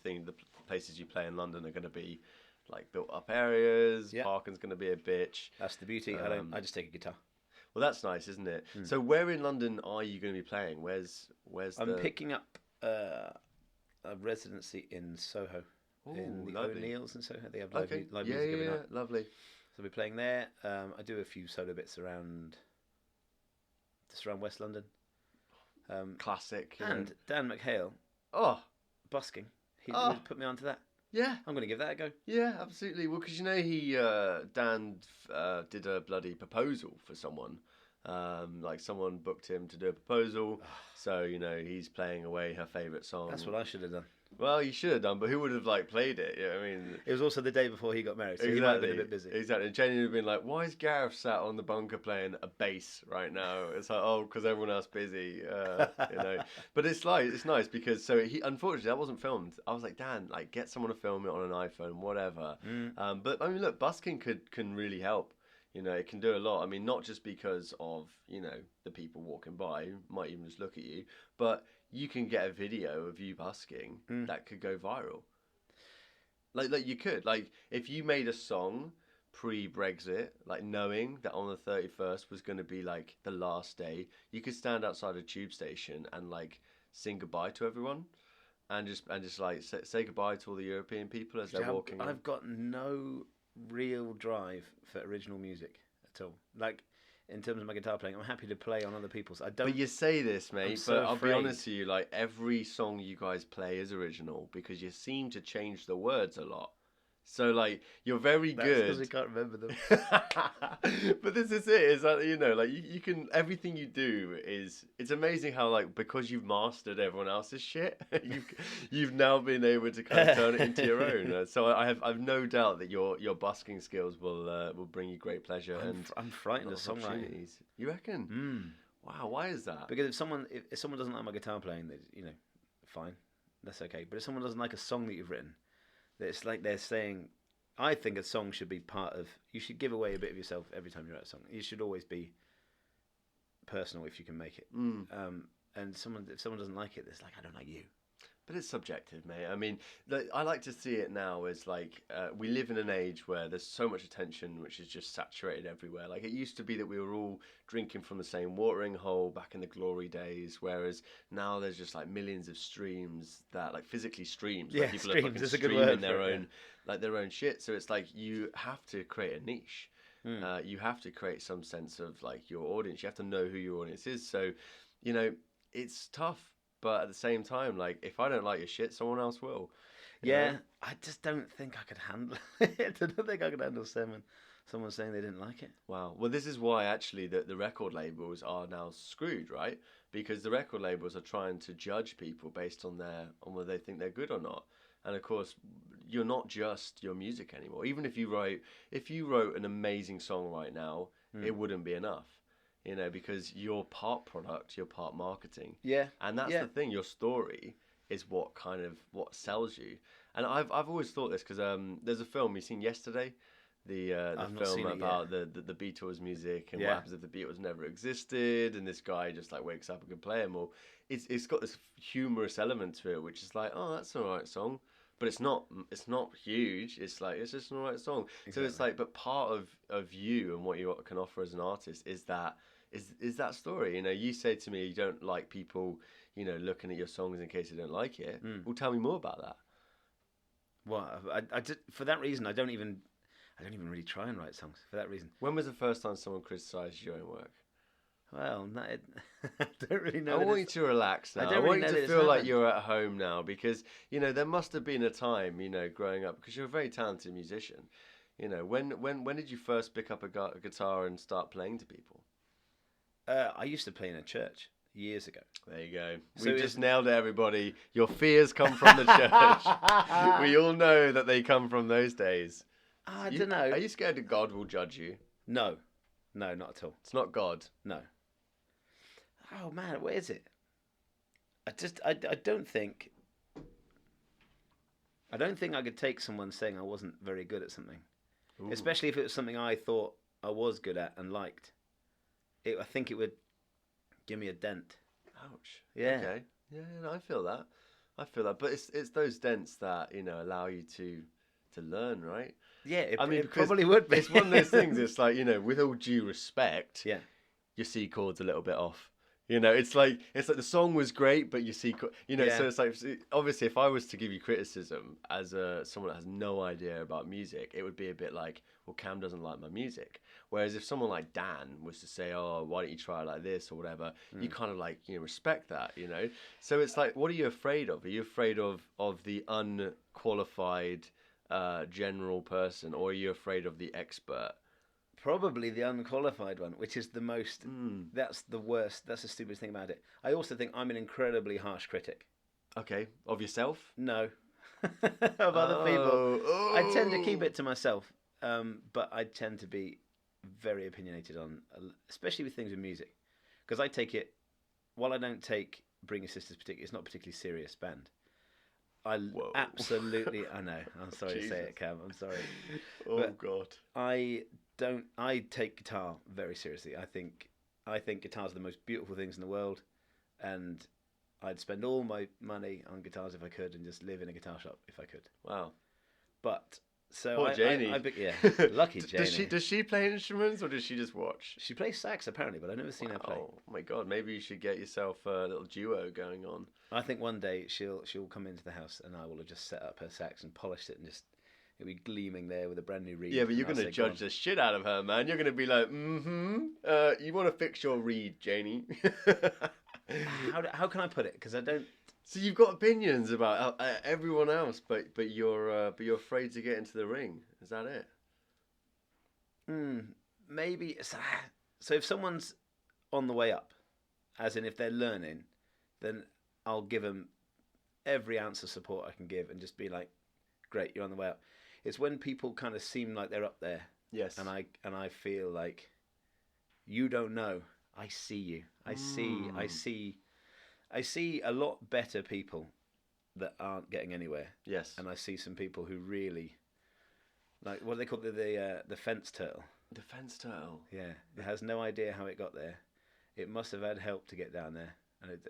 places you play in London are going to be... like built up areas, parking's going to be a bitch. That's the beauty. I just take a guitar. Well, that's nice, isn't it? So where in London are you going to be playing? Where's I'm picking up a residency in Soho. Ooh, in the lovely. O'Neills in Soho. They have live music every night. Lovely. So we'll be playing there. I do a few solo bits around West London. Classic. And Dan McHale. Busking. He put me onto that. Yeah. I'm going to give that a go. Yeah, absolutely. Well, because he Dan did a bloody proposal for someone Like someone booked him to do a proposal, so he's playing away her favourite song. That's what I should have done. Well, you should have done, but who would have played it? You know what I mean, It was also the day before he got married, so exactly, he might have been a bit busy. Exactly. And Jenny would have been like, "Why is Gareth sat on the bunker playing a bass right now?" It's like, "Oh, because everyone else busy." But it's nice because unfortunately that wasn't filmed. I was like, Dan, get someone to film it on an iPhone, whatever. But I mean, look, busking can really help. It can do a lot. I mean, not just because of the people walking by who might even just look at you, but you can get a video of you busking that could go viral. Like you could, if you made a song pre-Brexit, knowing that on the 31st was going to be the last day, you could stand outside a tube station and sing goodbye to everyone, and just say goodbye to all the European people as they're walking. I've got no real drive for original music at all. In terms of my guitar playing, I'm happy to play on other people's. I don't. But you say this, mate. So but I'll afraid. be honest with you. Every song you guys play is original because you seem to change the words a lot. So you're very That's good. because we can't remember them. But this is it. Is that you can everything you do is it's amazing how because you've mastered everyone else's shit, you've now been able to kind of turn it into your own. So I've no doubt that your busking skills will bring you great pleasure. I'm frightened of songwriting. You reckon? Wow, why is that? Because if someone doesn't like my guitar playing, fine, that's okay. But if someone doesn't like a song that you've written, it's like they're saying, I think a song should be part of. You should give away a bit of yourself every time you write a song. You should always be personal if you can make it. And if someone doesn't like it, it's I don't like you. But it's subjective, mate. I mean, I like to see it now as we live in an age where there's so much attention which is just saturated everywhere. It used to be that we were all drinking from the same watering hole back in the glory days, whereas now there's just millions of streams that physically streams. Yeah, people streams. are fucking It's a good streaming word their for it, own their own shit. So it's you have to create a niche. You have to create some sense of your audience. You have to know who your audience is. So, it's tough. But at the same time, if I don't like your shit, someone else will. Yeah, I just don't think I could handle it. I don't think I could handle someone saying they didn't like it. Wow. Well, this is why actually the record labels are now screwed, right? Because the record labels are trying to judge people based on whether they think they're good or not. And of course, you're not just your music anymore. Even if you wrote an amazing song right now, it wouldn't be enough. Because you're part product, you're part marketing. Yeah. And that's the thing. Your story is what sells you. And I've always thought this because there's a film you've seen Yesterday, the film about the Beatles music and what happens if the Beatles never existed, and this guy just wakes up and can play them all. It's got this humorous element to it, which is oh, that's an alright song. But it's not huge. It's just an alright song. Exactly. So it's but part of you and what you can offer as an artist is that story. You say to me you don't like people, looking at your songs in case they don't like it. Well, tell me more about that. Well, I just, for that reason, I don't even really try and write songs for that reason. When was the first time someone criticised your own work? Well, I don't really know. I want you to relax now. I want you to feel like you're at home now because, there must have been a time, growing up, because you're a very talented musician. When did you first pick up a guitar and start playing to people? I used to play in a church years ago. There you go. We just nailed it, everybody. Your fears come from the church. We all know that they come from those days. I don't know. Are you scared that God will judge you? No, not at all. It's not God. No. Oh man, where is it? I don't think I could take someone saying I wasn't very good at something. Ooh. Especially if it was something I thought I was good at and liked. I think it would give me a dent. Ouch. Yeah. Okay. Yeah, no, I feel that. But it's those dents that, allow you to learn, right? Yeah, it probably would be. It's one of those things, it's with all due respect, yeah, your C chord's a little bit off. It's like the song was great, but your C chord, so it's obviously if I was to give you criticism as someone that has no idea about music, it would be a bit well, Cam doesn't like my music. Whereas if someone like Dan was to say, oh, why don't you try it like this or whatever, you kind of respect that, So it's what are you afraid of? Are you afraid of the unqualified general person, or are you afraid of the expert? Probably the unqualified one, which is the most. That's the worst. That's the stupidest thing about it. I also think I'm an incredibly harsh critic. Okay, of yourself? No, of other people. I tend to keep it to myself, but I tend to be very opinionated on, especially with things with music, because I take it. While I don't take Bring Your Sisters particularly, it's not a particularly serious band. Absolutely. I know. I'm sorry to say it, Cam. I'm sorry. But God. I don't. I take guitar very seriously. I think guitars are the most beautiful things in the world, and I'd spend all my money on guitars if I could, and just live in a guitar shop if I could. Wow. But so Poor Janie. yeah, lucky Janie. Does she play instruments or does she just watch? She plays sax apparently, but I've never seen her play. Oh my God! Maybe you should get yourself a little duo going on. I think one day she'll come into the house and I will have just set up her sax and polished it and just it'll be gleaming there with a brand new reed. Yeah, but you're going to judge the shit out of her, man. You're going to be like, you want to fix your reed, Janie. How can I put it? Because I don't. So you've got opinions about everyone else, but you're afraid to get into the ring. Is that it? Maybe. So if someone's on the way up, as in if they're learning, then I'll give them every ounce of support I can give and just be like, great, you're on the way up. It's when people kind of seem like they're up there. Yes. And I feel like you don't know. I see you. I see a lot better people that aren't getting anywhere. Yes. And I see some people who really, like, what do they call the fence turtle? The fence turtle. Yeah. It has no idea how it got there. It must have had help to get down there. And it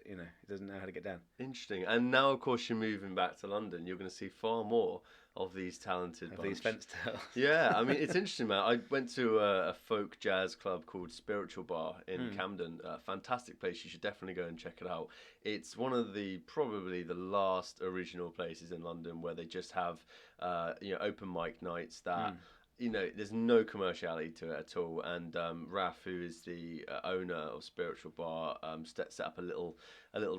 doesn't know how to get down. Interesting. And now, of course, you're moving back to London. You're going to see far more of these talented bunch. These fence turtles. Yeah, I mean, it's interesting, man. I went to a folk jazz club called Spiritual Bar in Camden. A fantastic place. You should definitely go and check it out. It's one of probably the last original places in London where they just have, open mic nights that... there's no commerciality to it at all. And Raf, who is the owner of Spiritual Bar, set up a little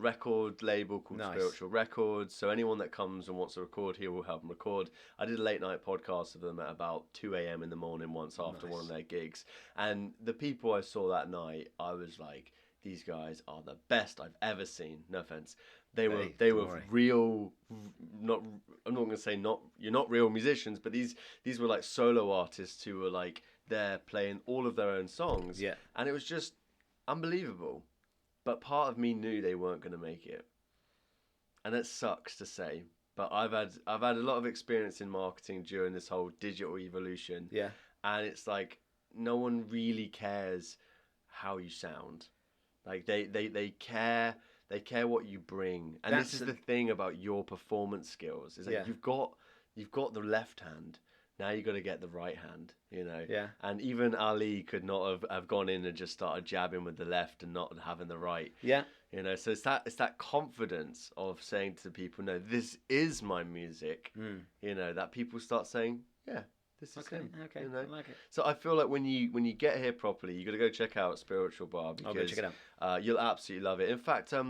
record label called Spiritual Records. So anyone that comes and wants to record, he will help them record. I did a late night podcast with them at about 2 a.m. in the morning once after one of their gigs. And the people I saw that night, I was like, these guys are the best I've ever seen. No offense. They were real. I'm not going to say you're not real musicians, but these were like solo artists who were like there playing all of their own songs. Yeah. And it was just unbelievable. But part of me knew they weren't going to make it, and it sucks to say. But I've had a lot of experience in marketing during this whole digital evolution. Yeah. And it's like no one really cares how you sound. Like they care. They care what you bring, and this is the thing about your performance skills. Is that you've got the left hand. Now you got to get the right hand. Yeah. And even Ali could not have gone in and just started jabbing with the left and not having the right. Yeah. So it's that confidence of saying to people, no, this is my music. That people start saying, yeah. This is him. Okay, I like it. So I feel like when you get here properly, you got to go check out Spiritual Bar because I'll go check it out. You'll absolutely love it. In fact, I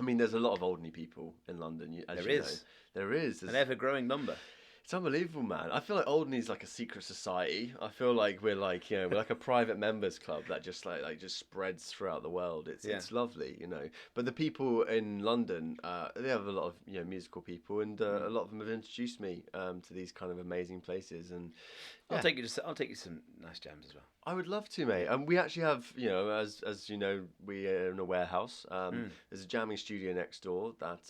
mean, there's a lot of Alderney people in London. There is. There's an ever-growing number. It's unbelievable, man. I feel like Alderney's like a secret society. I feel like we're like we're like a private members club that just like just spreads throughout the world. It's lovely, But the people in London, they have a lot of musical people, and a lot of them have introduced me to these kind of amazing places. And I'll take you some nice jams as well. I would love to, mate. And we actually have, as you know, we are in a warehouse. There's a jamming studio next door that,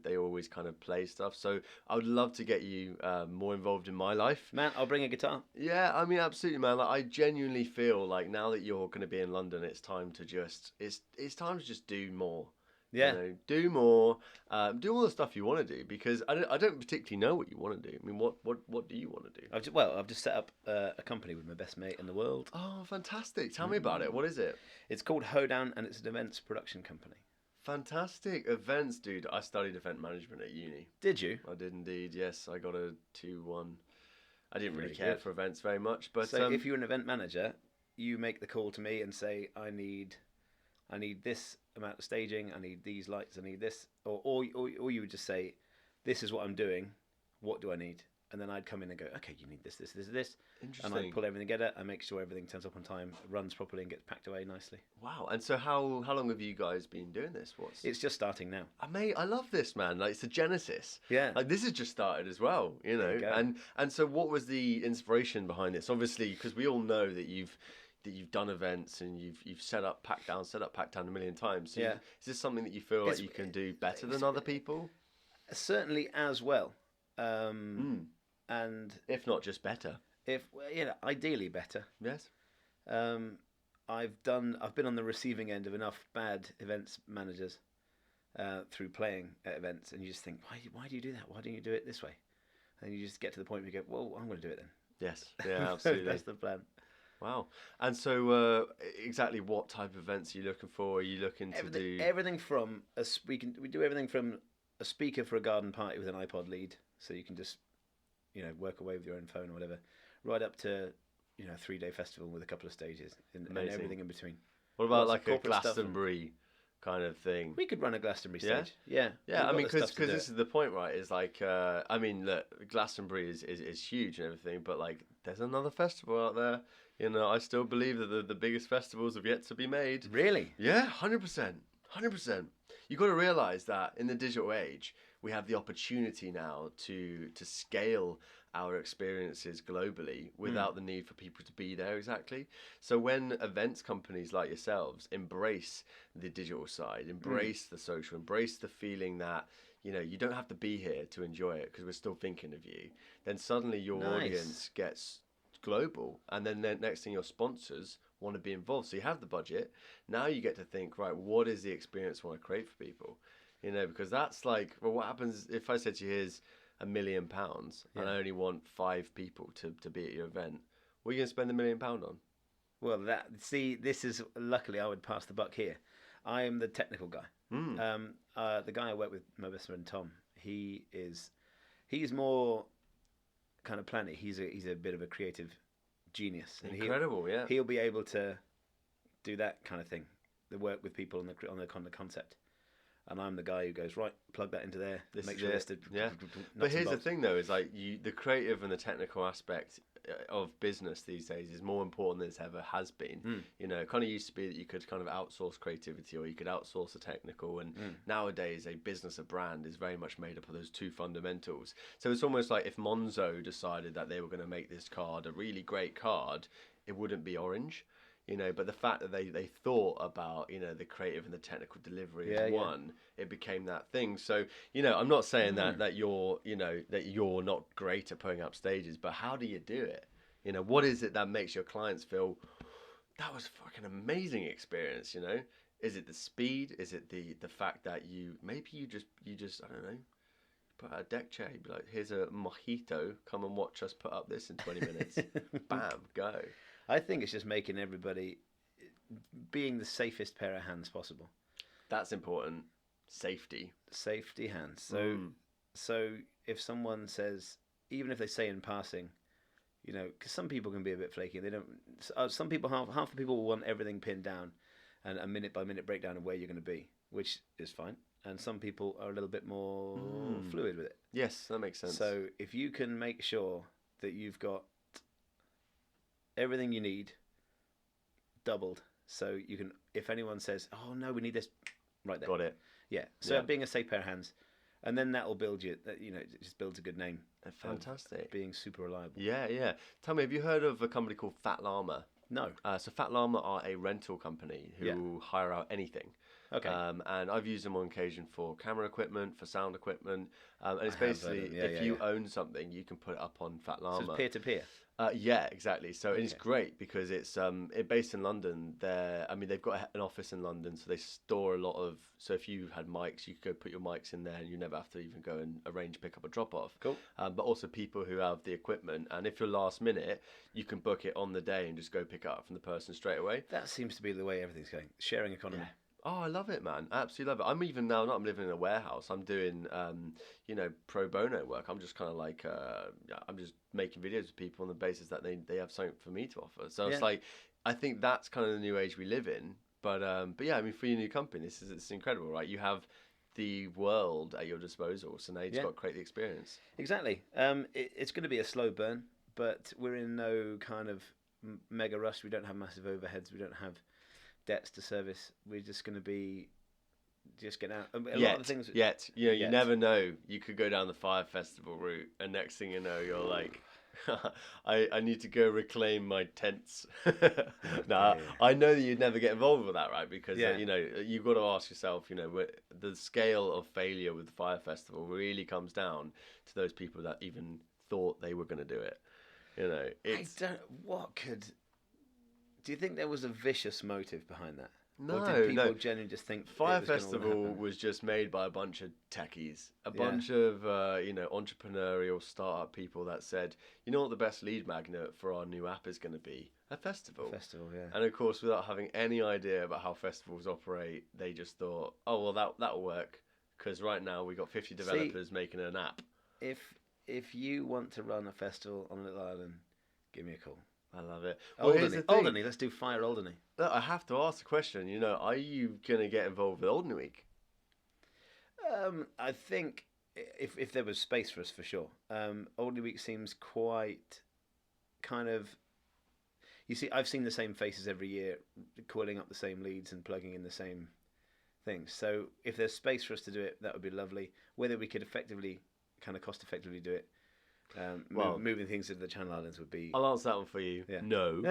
they always kind of play stuff. So I would love to get you more involved in my life. Man, I'll bring a guitar. Yeah, I mean, absolutely, man. Like, I genuinely feel like now that you're going to be in London, it's time to just do more. Yeah. Do more. Do all the stuff you want to do, because I don't particularly know what you want to do. I mean, what do you want to do? I've just set up a company with my best mate in the world. Oh, fantastic. Tell me about it. What is it? It's called Hoedown, and it's an events production company. Fantastic. Events, dude. I studied event management at uni. Did you? I did indeed, yes. I got a 2-1. I didn't really Very care good. for events very much. But So if you're an event manager, you make the call to me and say, I need this amount of staging, I need these lights, I need this, or you would just say, this is what I'm doing, what do I need? and then I'd come in and go, okay, you need this, and Interesting. I'd pull everything together. I make sure everything turns up on time, runs properly, and gets packed away nicely. Wow. And so how long have you guys been doing this? It's just starting now. I love this, man. Like, it's the genesis. Yeah. Like, this has just started as well, you know. There you go. And so what was the inspiration behind this? Obviously, because we all know that you've done events and you've set up, pack down a million times. So Yeah. is this something that you feel like you can do better than other people? Certainly as well. And if not just better. Ideally better. Yes. I've been on the receiving end of enough bad events managers through playing at events, and you just think, why do you do that? Why don't you do it this way? And you just get to the point where you go, well, I'm going to do it then. Yes. Yeah, absolutely. That's the plan. Wow. And so, exactly what type of events are you looking for? Are you looking to do everything from we do everything from a speaker for a garden party with an iPod lead, so you can just work away with your own phone or whatever, right up to a 3-day festival with a couple of stages and everything in between. What about like a Glastonbury kind of thing? We could run a Glastonbury stage. Yeah. I mean, because this is the point, right? Is like, I mean, look, Glastonbury is huge and everything, but like, there's another festival out there. I still believe that the biggest festivals have yet to be made. Really? Yeah, 100%. 100%. You've got to realise that in the digital age, we have the opportunity now to scale our experiences globally without the need for people to be there exactly. So when events companies like yourselves embrace the digital side, embrace the social, embrace the feeling that you don't have to be here to enjoy it because we're still thinking of you, then suddenly your audience gets global, and then the next thing your sponsors want to be involved. So you have the budget. Now you get to think, right, what is the experience I want to create for people? Because that's like, well, what happens if I said to you, here's £1 million and I only want 5 people to be at your event? What are you going to spend £1 million on? Well, this is, luckily I would pass the buck here. I am the technical guy. The guy I work with, my best friend Tom, he's more kind of planning. He's a bit of a creative genius. And Incredible, yeah. He'll be able to do that kind of thing, the work with people on the concept. And I'm the guy who goes, right, plug that into there, make sure it's yeah. But here's the thing, though, is like the creative and the technical aspect of business these days is more important than it ever has been. It kind of used to be that you could kind of outsource creativity or you could outsource the technical, and nowadays a business, a brand is very much made up of those two fundamentals. So it's almost like if Monzo decided that they were going to make this card a really great card, it wouldn't be orange. But the fact that they thought about, the creative and the technical delivery as one, it became that thing. So, I'm not saying that you're, that you're not great at putting up stages, but how do you do it? What is it that makes your clients feel, that was a fucking amazing experience, Is it the speed? Is it the fact that you just, I don't know, put out a deck chair, you'd be like, here's a mojito, come and watch us put up this in 20 minutes. Bam, go. I think it's just making everybody being the safest pair of hands possible. That's important. Safety hands. So if someone says, even if they say in passing, because some people can be a bit flaky. They don't. Some people, half the people will want everything pinned down, and a minute by minute breakdown of where you're going to be, which is fine. And some people are a little bit more fluid with it. Yes, that makes sense. So if you can make sure that you've got everything you need doubled, so you can, if anyone says, oh no, we need this, right there, got it. Yeah. So being a safe pair of hands, and then that will build you, it just builds a good name. Fantastic. Being super reliable. Yeah. Tell me, have you heard of a company called Fat Llama? No. So Fat Llama are a rental company who hire out anything. Okay. And I've used them on occasion for camera equipment, for sound equipment, and it's basically if you own something, you can put it up on Fat Llama. So it's peer to peer. Yeah, exactly. So it's great because it's based in London. They've got an office in London, so they store a lot of. So if you had mics, you could go put your mics in there, and you never have to even go and arrange pick up a drop off. Cool. But also people who have the equipment, and if you're last minute, you can book it on the day and just go pick it up from the person straight away. That seems to be the way everything's going. Sharing economy. Yeah. Oh, I love it, man. I absolutely love it. I'm even now, I'm living in a warehouse. I'm doing, pro bono work. I'm just kind of like, I'm just making videos with people on the basis that they have something for me to offer. So it's like, I think that's kind of the new age we live in. But yeah, I mean, for your new company, it's incredible, right? You have the world at your disposal. So now you've got to create the experience. Exactly. It's going to be a slow burn, but we're in no kind of mega rush. We don't have massive overheads. We don't have debts to service. We're just going to be getting out. A lot of the things. You never know. You could go down the Fire Festival route, and next thing you know, you're like, I need to go reclaim my tents. I know that you'd never get involved with that, right? Because you've got to ask yourself, the scale of failure with the Fire Festival really comes down to those people that even thought they were going to do it. Do you think there was a vicious motive behind that? No, or did people genuinely just think Fire Festival was just made by a bunch of techies, a bunch of entrepreneurial startup people that said, you know what the best lead magnet for our new app is going to be? A festival. And of course, without having any idea about how festivals operate, they just thought, oh well, that'll work because right now we got 50 developers making an app. If you want to run a festival on a little island, give me a call. I love it. Alderney, let's do Fire Alderney. Look, I have to ask the question. Are you going to get involved with Alderney Week? I think if there was space for us, for sure. Alderney Week seems quite kind of. You see, I've seen the same faces every year, calling up the same leads and plugging in the same things. So if there's space for us to do it, that would be lovely. Whether we could cost effectively do it. Moving things to the Channel Islands would be. I'll answer that one for you. Yeah. No.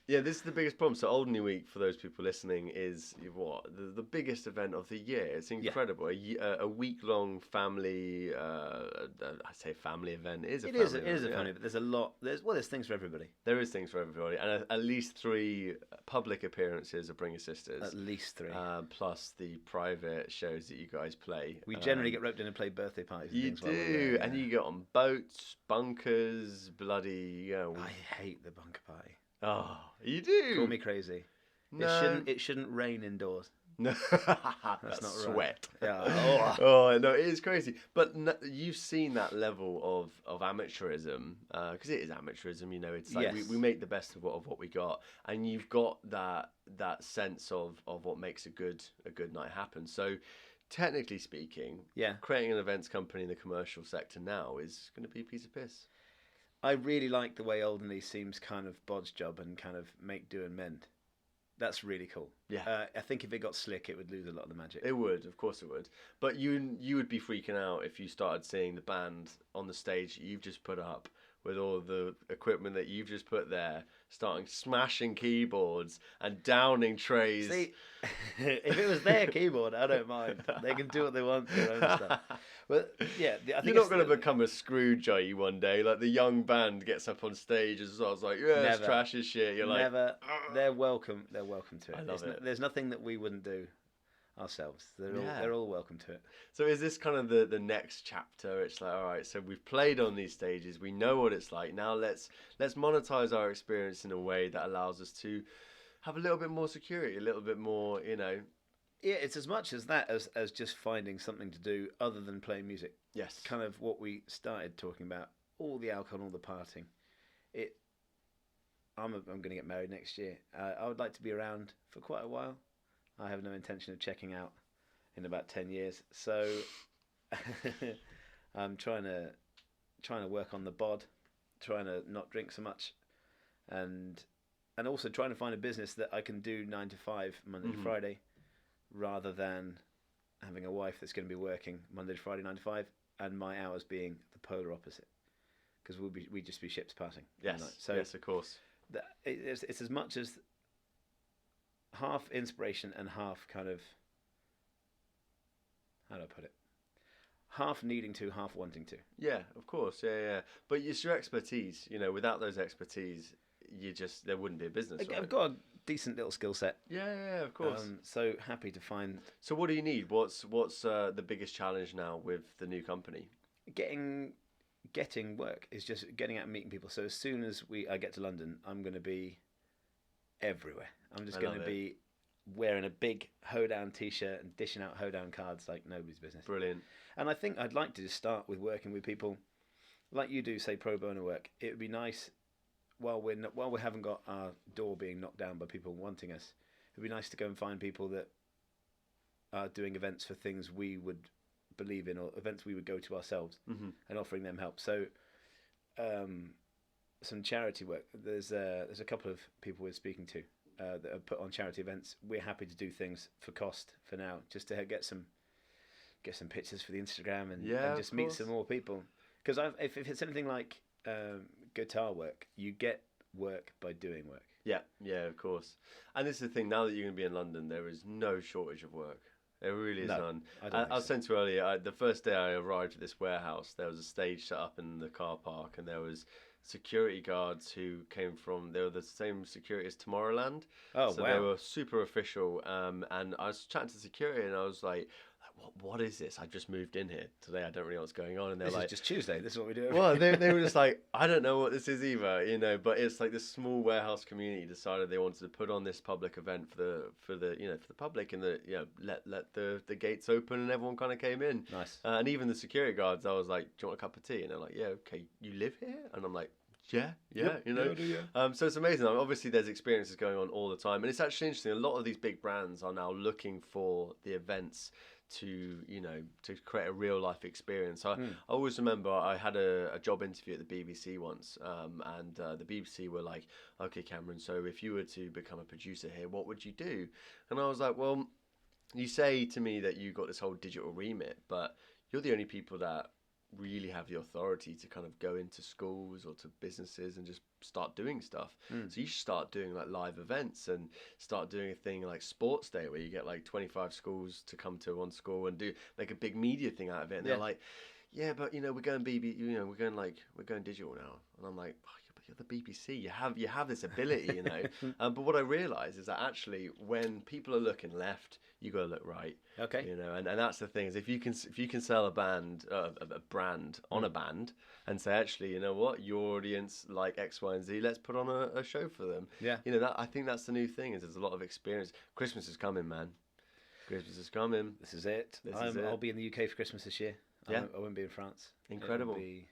This is the biggest problem. So Alderney Week, for those people listening, is the biggest event of the year. It's incredible. A week-long family. I say family event. It is a family event, but there's a lot. There's things for everybody. There is things for everybody, and at least 3 public appearances of Bringer Sisters. At least 3. Plus the private shows that you guys play. We generally get roped in and play birthday parties. You do, and you get on boats, bunkers, bloody. I hate the bunker party. Oh, you do. Call me crazy. No. It shouldn't rain indoors. No, that's not sweat. Right. Yeah. Oh no, it is crazy. But you've seen that level of amateurism because it is amateurism. It's like we make the best of what we got, and you've got that sense of what makes a good night happen. So. Technically speaking, creating an events company in the commercial sector now is going to be a piece of piss. I really like the way Alderney seems kind of bod's job and kind of make do and mend. That's really cool. Yeah. I think if it got slick, it would lose a lot of the magic. It would, of course it would. But you would be freaking out if you started seeing the band on the stage you've just put up with all the equipment that you've just put there, starting smashing keyboards and downing trays. See, if it was their keyboard, I don't mind. They can do what they want to their own stuff. But I think you're not going to become a Scrooge one day. Like the young band gets up on stage as well. It's like, it's trash as shit. You're like, never. They're welcome. They're welcome to it. I love it. There's nothing that we wouldn't do ourselves. They're all welcome to it. So is this kind of the next chapter? It's like, all right, so we've played on these stages, we know what it's like. Now let's monetize our experience in a way that allows us to have a little bit more security, a little bit more, Yeah, it's as much as that as just finding something to do other than playing music. Yes. Kind of what we started talking about, all the alcohol, all the partying. I'm going to get married next year. I would like to be around for quite a while. I have no intention of checking out in about 10 years. So I'm trying to work on the bod, trying to not drink so much, and also trying to find a business that I can do 9 to 5 Monday to Friday, rather than having a wife that's going to be working Monday to Friday 9 to 5, and my hours being the polar opposite, because we'd just be ships passing. Yes. So yes, of course. It's as much as half inspiration and half kind of, how do I put it? Half needing to, half wanting to. Yeah, of course. Yeah. But it's your expertise. Without those expertise, there wouldn't be a business. Right? I've got a decent little skill set. Yeah, of course. So happy to find. So what do you need? What's the biggest challenge now with the new company? Getting work is just getting out and meeting people. So as soon as I get to London, I'm going to be everywhere. I'm just going to be wearing a big hoedown t-shirt and dishing out hoedown cards like nobody's business. Brilliant. And I think I'd like to just start with working with people like you do, say pro bono work. It would be nice while we haven't got our door being knocked down by people wanting us. It'd be nice to go and find people that are doing events for things we would believe in, or events we would go to ourselves, and offering them help. So, some charity work. There's a couple of people we're speaking to that are put on charity events. We're happy to do things for cost for now, just to get some pictures for the Instagram and just meet some more people. Because if it's anything like guitar work, you get work by doing work. Yeah, of course. And this is the thing, now that you're going to be in London, there is no shortage of work. There really is none. I was saying to you earlier, the first day I arrived at this warehouse, there was a stage set up in the car park, and there was security guards who they were the same security as Tomorrowland. Oh, so wow. They were super official. And I was chatting to security, and I was like, what is this? I just moved in here today. I don't really know what's going on. And they're this like, is just Tuesday. This is what we do. Well, they were just like, I don't know what this is either, but it's like this small warehouse community decided they wanted to put on this public event for the public, and let the gates open, and everyone kind of came in. Nice. And even the security guards, I was like, do you want a cup of tea? And they're like, yeah, okay. You live here? And I'm like, yeah, Yep, yeah. So it's amazing. Obviously, there's experiences going on all the time, and it's actually interesting. A lot of these big brands are now looking for the events to create a real life experience. I always remember I had a job interview at the BBC once, and the BBC were like, okay, Cameron, so if you were to become a producer here, what would you do? And I was like, well, you say to me that you got this whole digital remit, but you're the only people that really have the authority to kind of go into schools or to businesses and just start doing stuff. So you should start doing like live events and start doing a thing like Sports Day, where you get like 25 schools to come to one school and make a big media thing out of it. And they're like, yeah, but we're going we're going digital now. And I'm like, but you're the BBC. You have this ability, But what I realize is that actually when people are looking left, you got to look right. Okay. And that's the thing, is if you can sell a brand on a band and say, actually, you know what, your audience like X, Y, and Z, let's put on a show for them. Yeah. I think that's the new thing, is there's a lot of experience. Christmas is coming, man. Christmas is coming. This is it. I'll be in the UK for Christmas this year. Yeah. I won't be in France. Incredible. I'll be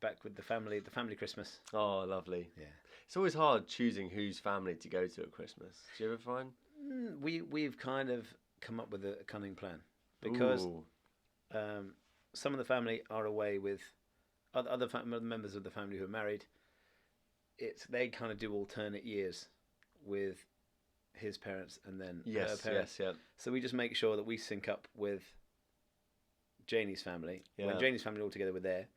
back with the family Christmas. Oh, lovely. Yeah. It's always hard choosing whose family to go to at Christmas. Do you ever find? We've kind of come up with a cunning plan, because some of the family are away with other members of the family who are married. They kind of do alternate years with his parents and then her parents. Yes. So we just make sure that we sync up with Janie's family. Yeah. When Janie's family are all together, we're there,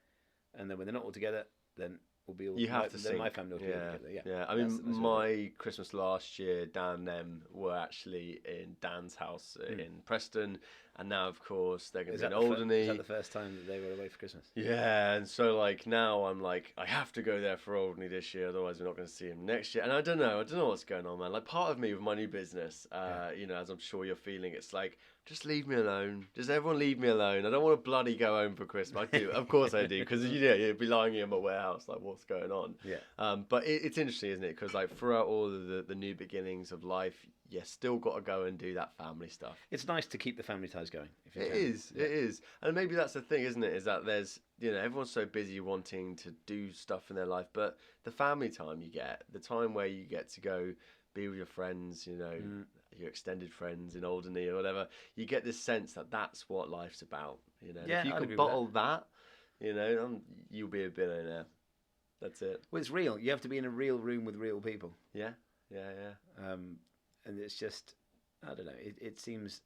and then when they're not all together, then we'll be all. You have to sync. My family will be all together. Yeah. I mean, my Christmas last year, Dan and them were actually in Dan's house in Preston, and now, of course, they're going to be in Alderney. Is that the first time that they were away for Christmas? Yeah, and so like now I'm like, I have to go there for Alderney this year, otherwise we're not going to see him next year. And I don't know what's going on, man. Like, part of me with my new business, as I'm sure you're feeling, it's like, just leave me alone. Just everyone leave me alone. I don't want to bloody go home for Christmas. I do, of course I do, because you'd be lying in my warehouse like, what's going on? Yeah. But it's interesting, isn't it? Because like throughout all of the new beginnings of life, you still got to go and do that family stuff. It's nice to keep the family ties going. It is, and maybe that's the thing, isn't it? Is that there's everyone's so busy wanting to do stuff in their life, but the family time you get, the time where you get to go be with your friends, your extended friends in Alderney or whatever, you get this sense that that's what life's about. Yeah, if you can bottle that, you'll be a billionaire. That's it. Well, it's real. You have to be in a real room with real people. Yeah. And it's just, I don't know. It seems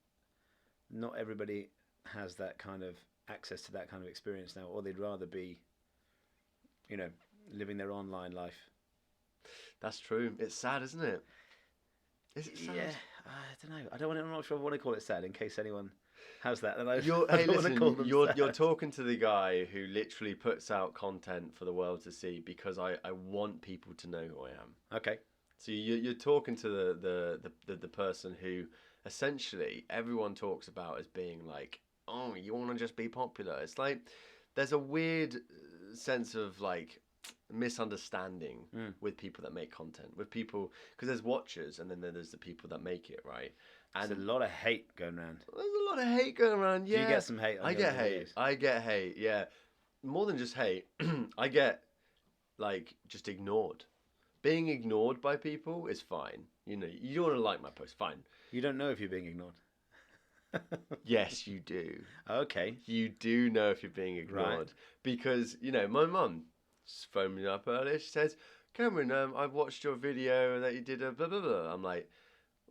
not everybody has that kind of access to that kind of experience now, or they'd rather be, living their online life. That's true. It's sad, isn't it? Is it sad? Yeah, I don't know. I'm not sure I want to call it sad, in case anyone has that. You're talking to the guy who literally puts out content for the world to see, because I want people to know who I am. Okay. So you're talking to the person who essentially everyone talks about as being like, oh, you want to just be popular. It's like there's a weird sense of like misunderstanding with people that make content, with people, because there's watchers and then there's the people that make it, right? And there's a lot of hate going around. There's a lot of hate going around. Yeah, do you get some hate? I get hate. Yeah, more than just hate. I get like just ignored. Being ignored by people is fine. You don't want to like my post, fine. You don't know if you're being ignored. Yes, you do. Okay. You do know if you're being ignored. Right. Because, my mum phoned me up earlier. She says, Cameron, I've watched your video that you did a blah, blah, blah. I'm like,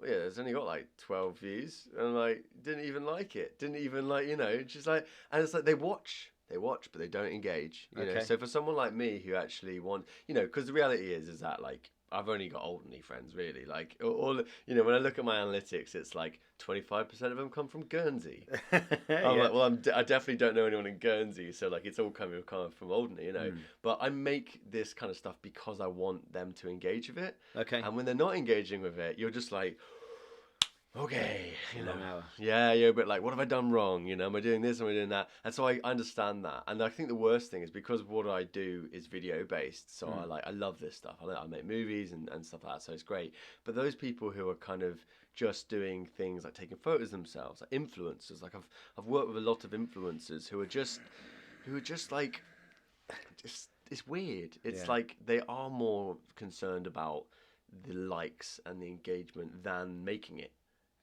well, yeah, it's only got like 12 views. And I'm like, didn't even like it. Didn't even she's like, and it's like they watch, but they don't engage. You know, Okay. so for someone like me who actually because the reality is that like, I've only got Alderney friends really. Like all, when I look at my analytics, it's like 25% of them come from Guernsey. I'm like, well, I definitely don't know anyone in Guernsey, so like it's all coming kind of from Alderney, But I make this kind of stuff because I want them to engage with it. Okay. And when they're not engaging with it, you're just like, okay, Long hour. yeah, but like, what have I done wrong? Am I doing this? Am I doing that? And so I understand that. And I think the worst thing is because what I do is video based. So I love this stuff. I make movies and stuff like that. So it's great. But those people who are kind of just doing things like taking photos of themselves, like influencers, like I've worked with a lot of influencers who are just like, it's weird. It's like they are more concerned about the likes and the engagement than making it.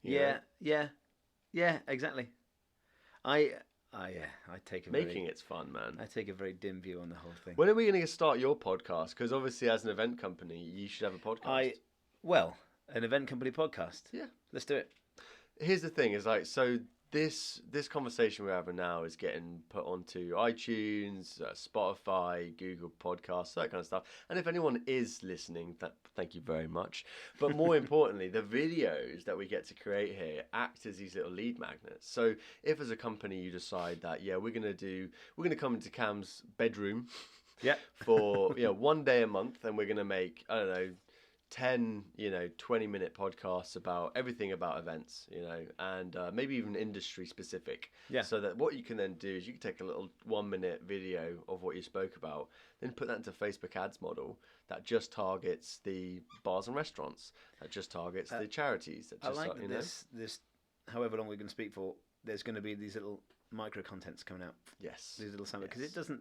Yeah, exactly. I take a making it's fun, man. I take a very dim view on the whole thing. When are we going to start your podcast? Because obviously, as an event company, you should have a podcast. An event company podcast. Yeah, let's do it. Here's the thing: is like so. This conversation we're having now is getting put onto iTunes, Spotify, Google Podcasts, that kind of stuff. And if anyone is listening, thank you very much. But more importantly, the videos that we get to create here act as these little lead magnets. So if as a company you decide that we're gonna come into Cam's bedroom, for 1 day a month, and we're gonna make 10 20-minute podcasts about everything about events, and maybe even industry specific, so that what you can then do is you can take a little 1-minute video of what you spoke about, then put that into Facebook ads model that just targets the bars and restaurants, that just targets the charities, that just I like this however long we're going to speak for, there's going to be these little micro contents coming out. These little samples, because it doesn't,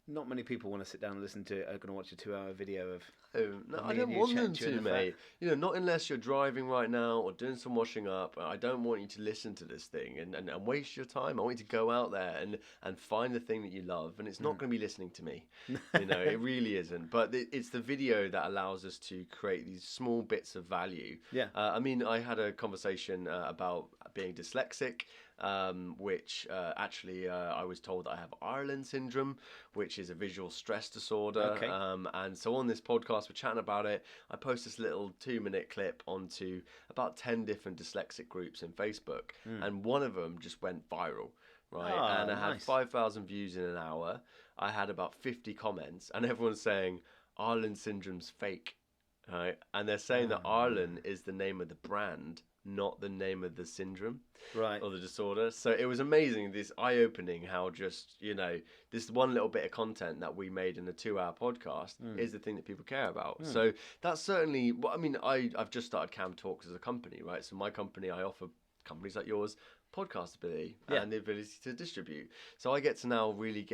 not many people want to sit down and listen to it, are going to watch a 2-hour video of... No, I don't want them to, mate. Not unless you're driving right now or doing some washing up. I don't want you to listen to this thing and waste your time. I want you to go out there and find the thing that you love. And it's not going to be listening to me. It really isn't. But it's the video that allows us to create these small bits of value. Yeah. I had a conversation about being dyslexic, which actually I was told that I have Ireland syndrome, which is a visual stress disorder. Okay. And so on this podcast, we're chatting about it. I post this little 2-minute clip onto about 10 different dyslexic groups in Facebook, and one of them just went viral, right? Oh, and I had nice. 5,000 views in an hour. I had about 50 comments, and everyone's saying Ireland syndrome's fake, right? And they're saying that Ireland is the name of the brand, not the name of the syndrome, right, or the disorder. So it was amazing, this eye-opening, how just this one little bit of content that we made in a 2-hour podcast is the thing that people care about. So that's certainly I've just started CamTalks as a company, right? So my company, I offer companies like yours podcast ability and the ability to distribute. So I get to now really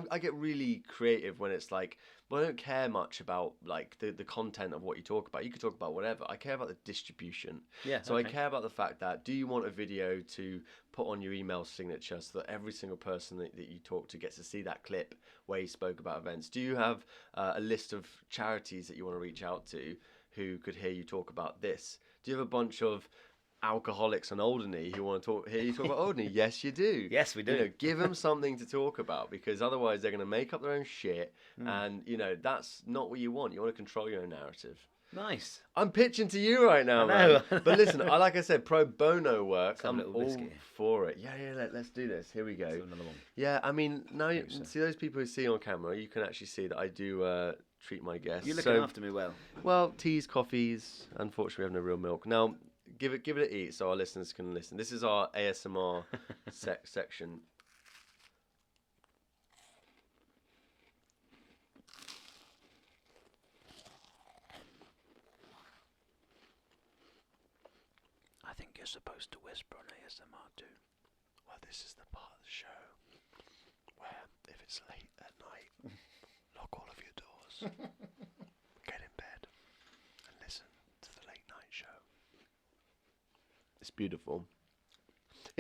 I get really creative when it's like, well, I don't care much about like the content of what you talk about. You could talk about whatever. I care about the distribution. So I care about the fact that, do you want a video to put on your email signature so that every single person that you talk to gets to see that clip where you spoke about events? Do you have a list of charities that you want to reach out to who could hear you talk about this? Do you have a bunch of alcoholics on Alderney who want to hear you talk about Alderney? Yes, you do. Yes, we do. Give them something to talk about, because otherwise they're going to make up their own shit, and that's not what you want. You want to control your own narrative. Nice. I'm pitching to you right now, man. But listen, like I said, pro bono work. I'm all for it. Yeah. Let's do this. Here we go. Another one. Yeah, now you see those people who see on camera. You can actually see that I do treat my guests. You're looking after me well. Well, teas, coffees. Unfortunately, we have no real milk now. Give it a eat so our listeners can listen. This is our ASMR section. I think you're supposed to whisper on ASMR too. Well, this is the part of the show where, if it's late at night, lock all of your doors, get in bed, and listen to the late night show. It's beautiful.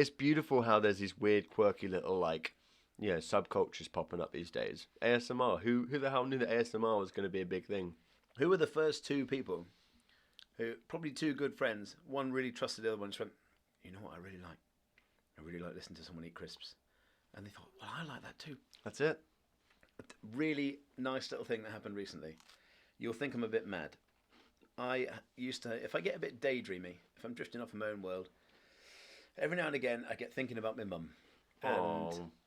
it's beautiful how there's these weird, quirky little like, subcultures popping up these days. ASMR. Who the hell knew that ASMR was going to be a big thing? Who were the first two people who, probably two good friends, one really trusted the other one, just went, you know what I really like? I really like listening to someone eat crisps. And they thought, well, I like that too. That's it. A really nice little thing that happened recently. You'll think I'm a bit mad. I used to, if I get a bit daydreamy, if I'm drifting off in my own world, every now and again I get thinking about my mum.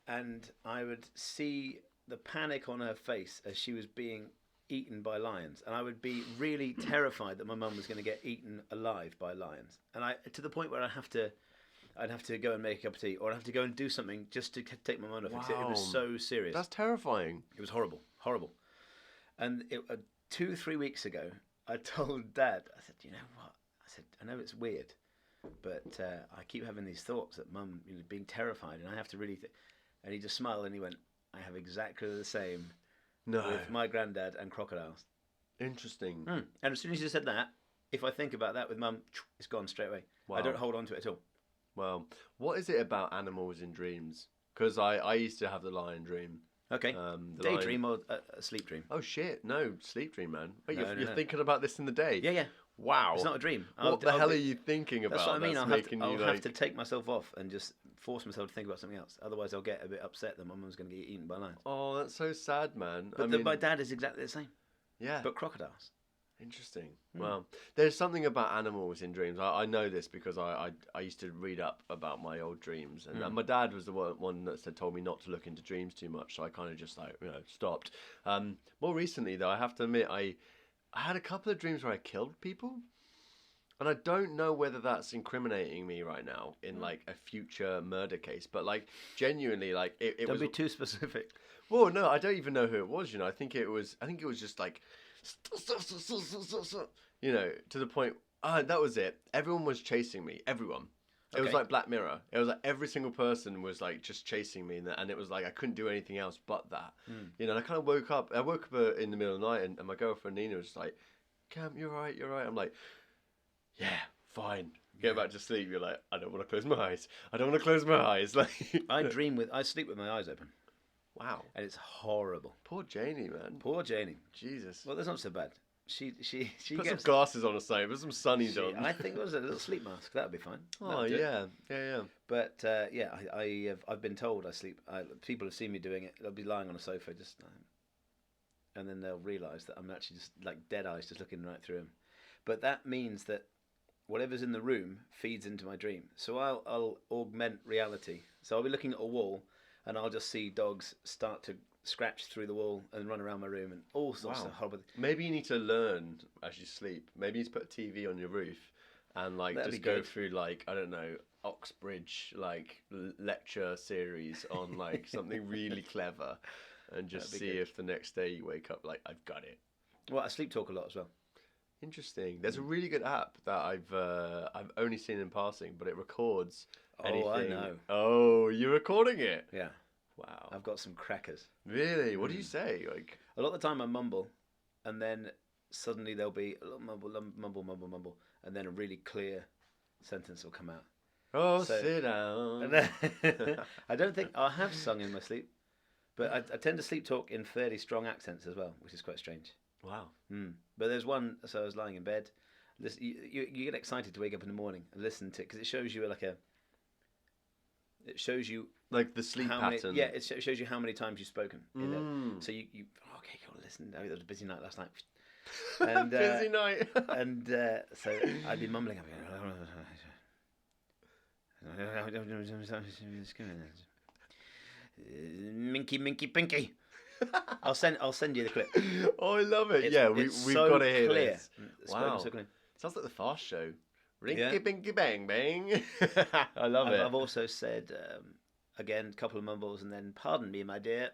And I would see the panic on her face as she was being eaten by lions. And I would be really terrified that my mum was going to get eaten alive by lions. And to the point where I'd have to go and make a cup of tea, or I'd have to go and do something just to take my mind off it. It was so serious. That's terrifying. It was horrible, horrible. And 2-3 weeks ago, I told Dad, I said, you know what? I said, I know it's weird, but I keep having these thoughts that Mum being terrified, and I have to really... And he just smiled and he went, I have exactly the same with my granddad and crocodiles. Interesting. And as soon as you said that, if I think about that with Mum, it's gone straight away. Wow. I don't hold on to it at all. Well, what is it about animals in dreams? Because I used to have the lion dream. Okay. Daydream or a sleep dream? Oh, shit. No, sleep dream, man. Wait, you're thinking about this in the day? Yeah. Wow. It's not a dream. What the hell are you thinking about? That's what I mean. I'll have to take myself off and just force myself to think about something else. Otherwise, I'll get a bit upset that my mum's going to get eaten by lions. Oh, that's so sad, man. But my dad is exactly the same. Yeah. But crocodiles. Interesting. Well, there's something about animals in dreams. I know this because I used to read up about my old dreams, and my dad was the one that told me not to look into dreams too much. So I kind of just stopped. More recently, though, I have to admit I had a couple of dreams where I killed people, and I don't know whether that's incriminating me right now in like a future murder case. But like genuinely, like it Don't be too specific. Well, no, I don't even know who it was. I think it was just like. To the point. That was it. Everyone was chasing me. Everyone. It was like Black Mirror. It was like every single person was like just chasing me, and it was like I couldn't do anything else but that. And I kind of woke up. I woke up in the middle of the night, and my girlfriend Nina was just like, "Cam, you're right. I'm like, yeah, fine. Get back to sleep. You're like, I don't want to close my eyes. Like I sleep with my eyes open. Wow. And it's horrible. Poor Janie, man. Poor Janie. Jesus. Well, that's not so bad. She put gets some glasses on or something. Put some sunnies on. I think it was a little sleep mask. That would be fine. Oh yeah. But I've been told I sleep. People have seen me doing it. They'll be lying on a sofa and then they'll realise that I'm actually just like dead eyes, just looking right through them. But that means that whatever's in the room feeds into my dream. So I'll augment reality. So I'll be looking at a wall, and I'll just see dogs start to scratch through the wall and run around my room and all sorts of horrible. Maybe you need to learn as you sleep. Maybe you need to put a TV on your roof and like That'd just be go good. through like, I don't know, Oxbridge like lecture series on like something really clever, and just see if the next day you wake up like, I've got it. Well, I sleep talk a lot as well. Interesting. There's a really good app that I've only seen in passing, but it records anything. Oh, I know. Oh, you're recording it? Yeah. Wow. I've got some crackers. Really? What do you say? Like a lot of the time I mumble, and then suddenly there'll be a little mumble, and then a really clear sentence will come out. Oh, sit down. And then, I don't think I have sung in my sleep, but I tend to sleep talk in fairly strong accents as well, which is quite strange. Wow. But there's one. So I was lying in bed. You get excited to wake up in the morning and listen to it because it shows you It shows you like the sleep pattern. It shows you how many times you've spoken. So you okay, cool. Listen, it was a busy night last night. And, busy night. And so I'd be mumbling. Minky, minky, pinky. I'll send you the clip. Oh, I love it. We've so got to hear clear. this. Wow. So clear. Sounds like the Fast Show. Rinky binky bang bang. I love it. I've also said again a couple of mumbles and then pardon me, my dear.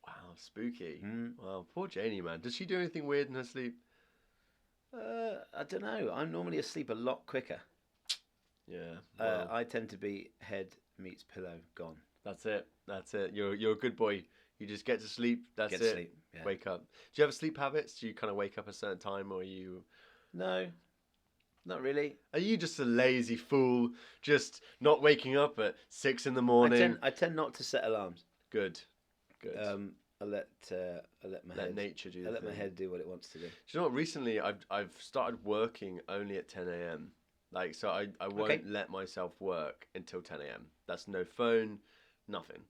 Wow, spooky. Wow, poor Janie, man. Does she do anything weird in her sleep? I don't know. I'm normally asleep a lot quicker. Yeah. Well, I tend to be head meets pillow gone. That's it. You're a good boy. You just get to sleep. That's it. Sleep. Yeah. Wake up. Do you have sleep habits? Do you kind of wake up at a certain time, or you? No. Not really. Are you just a lazy fool, just not waking up at 6 in the morning? I tend not to set alarms. Good. I let my Let head nature do. I let my head do what it wants to do. Do you know what? Recently, I've started working only at 10 a.m. Like, so I won't Okay. let myself work until 10 a.m. That's no phone, nothing,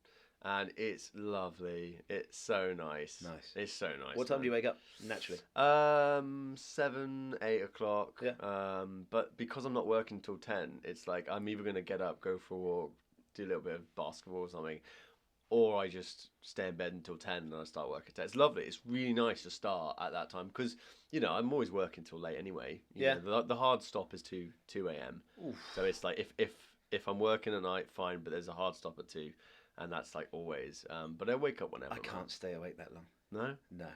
and it's lovely. It's so nice. Nice. It's so nice. What time do you wake up naturally? 7, 8 o'clock. Yeah. But because I'm not working till 10, it's like I'm either gonna get up, go for a walk, do a little bit of basketball or something, or I just stay in bed until 10 and I start work at 10. It's lovely. It's really nice to start at that time because, you know, I'm always working till late anyway. You know, the hard stop is 2 a.m. Oof. So it's like if I'm working at night, fine, but there's a hard stop at 2, and that's like always. But I wake up whenever. I can't stay awake that long. No? No.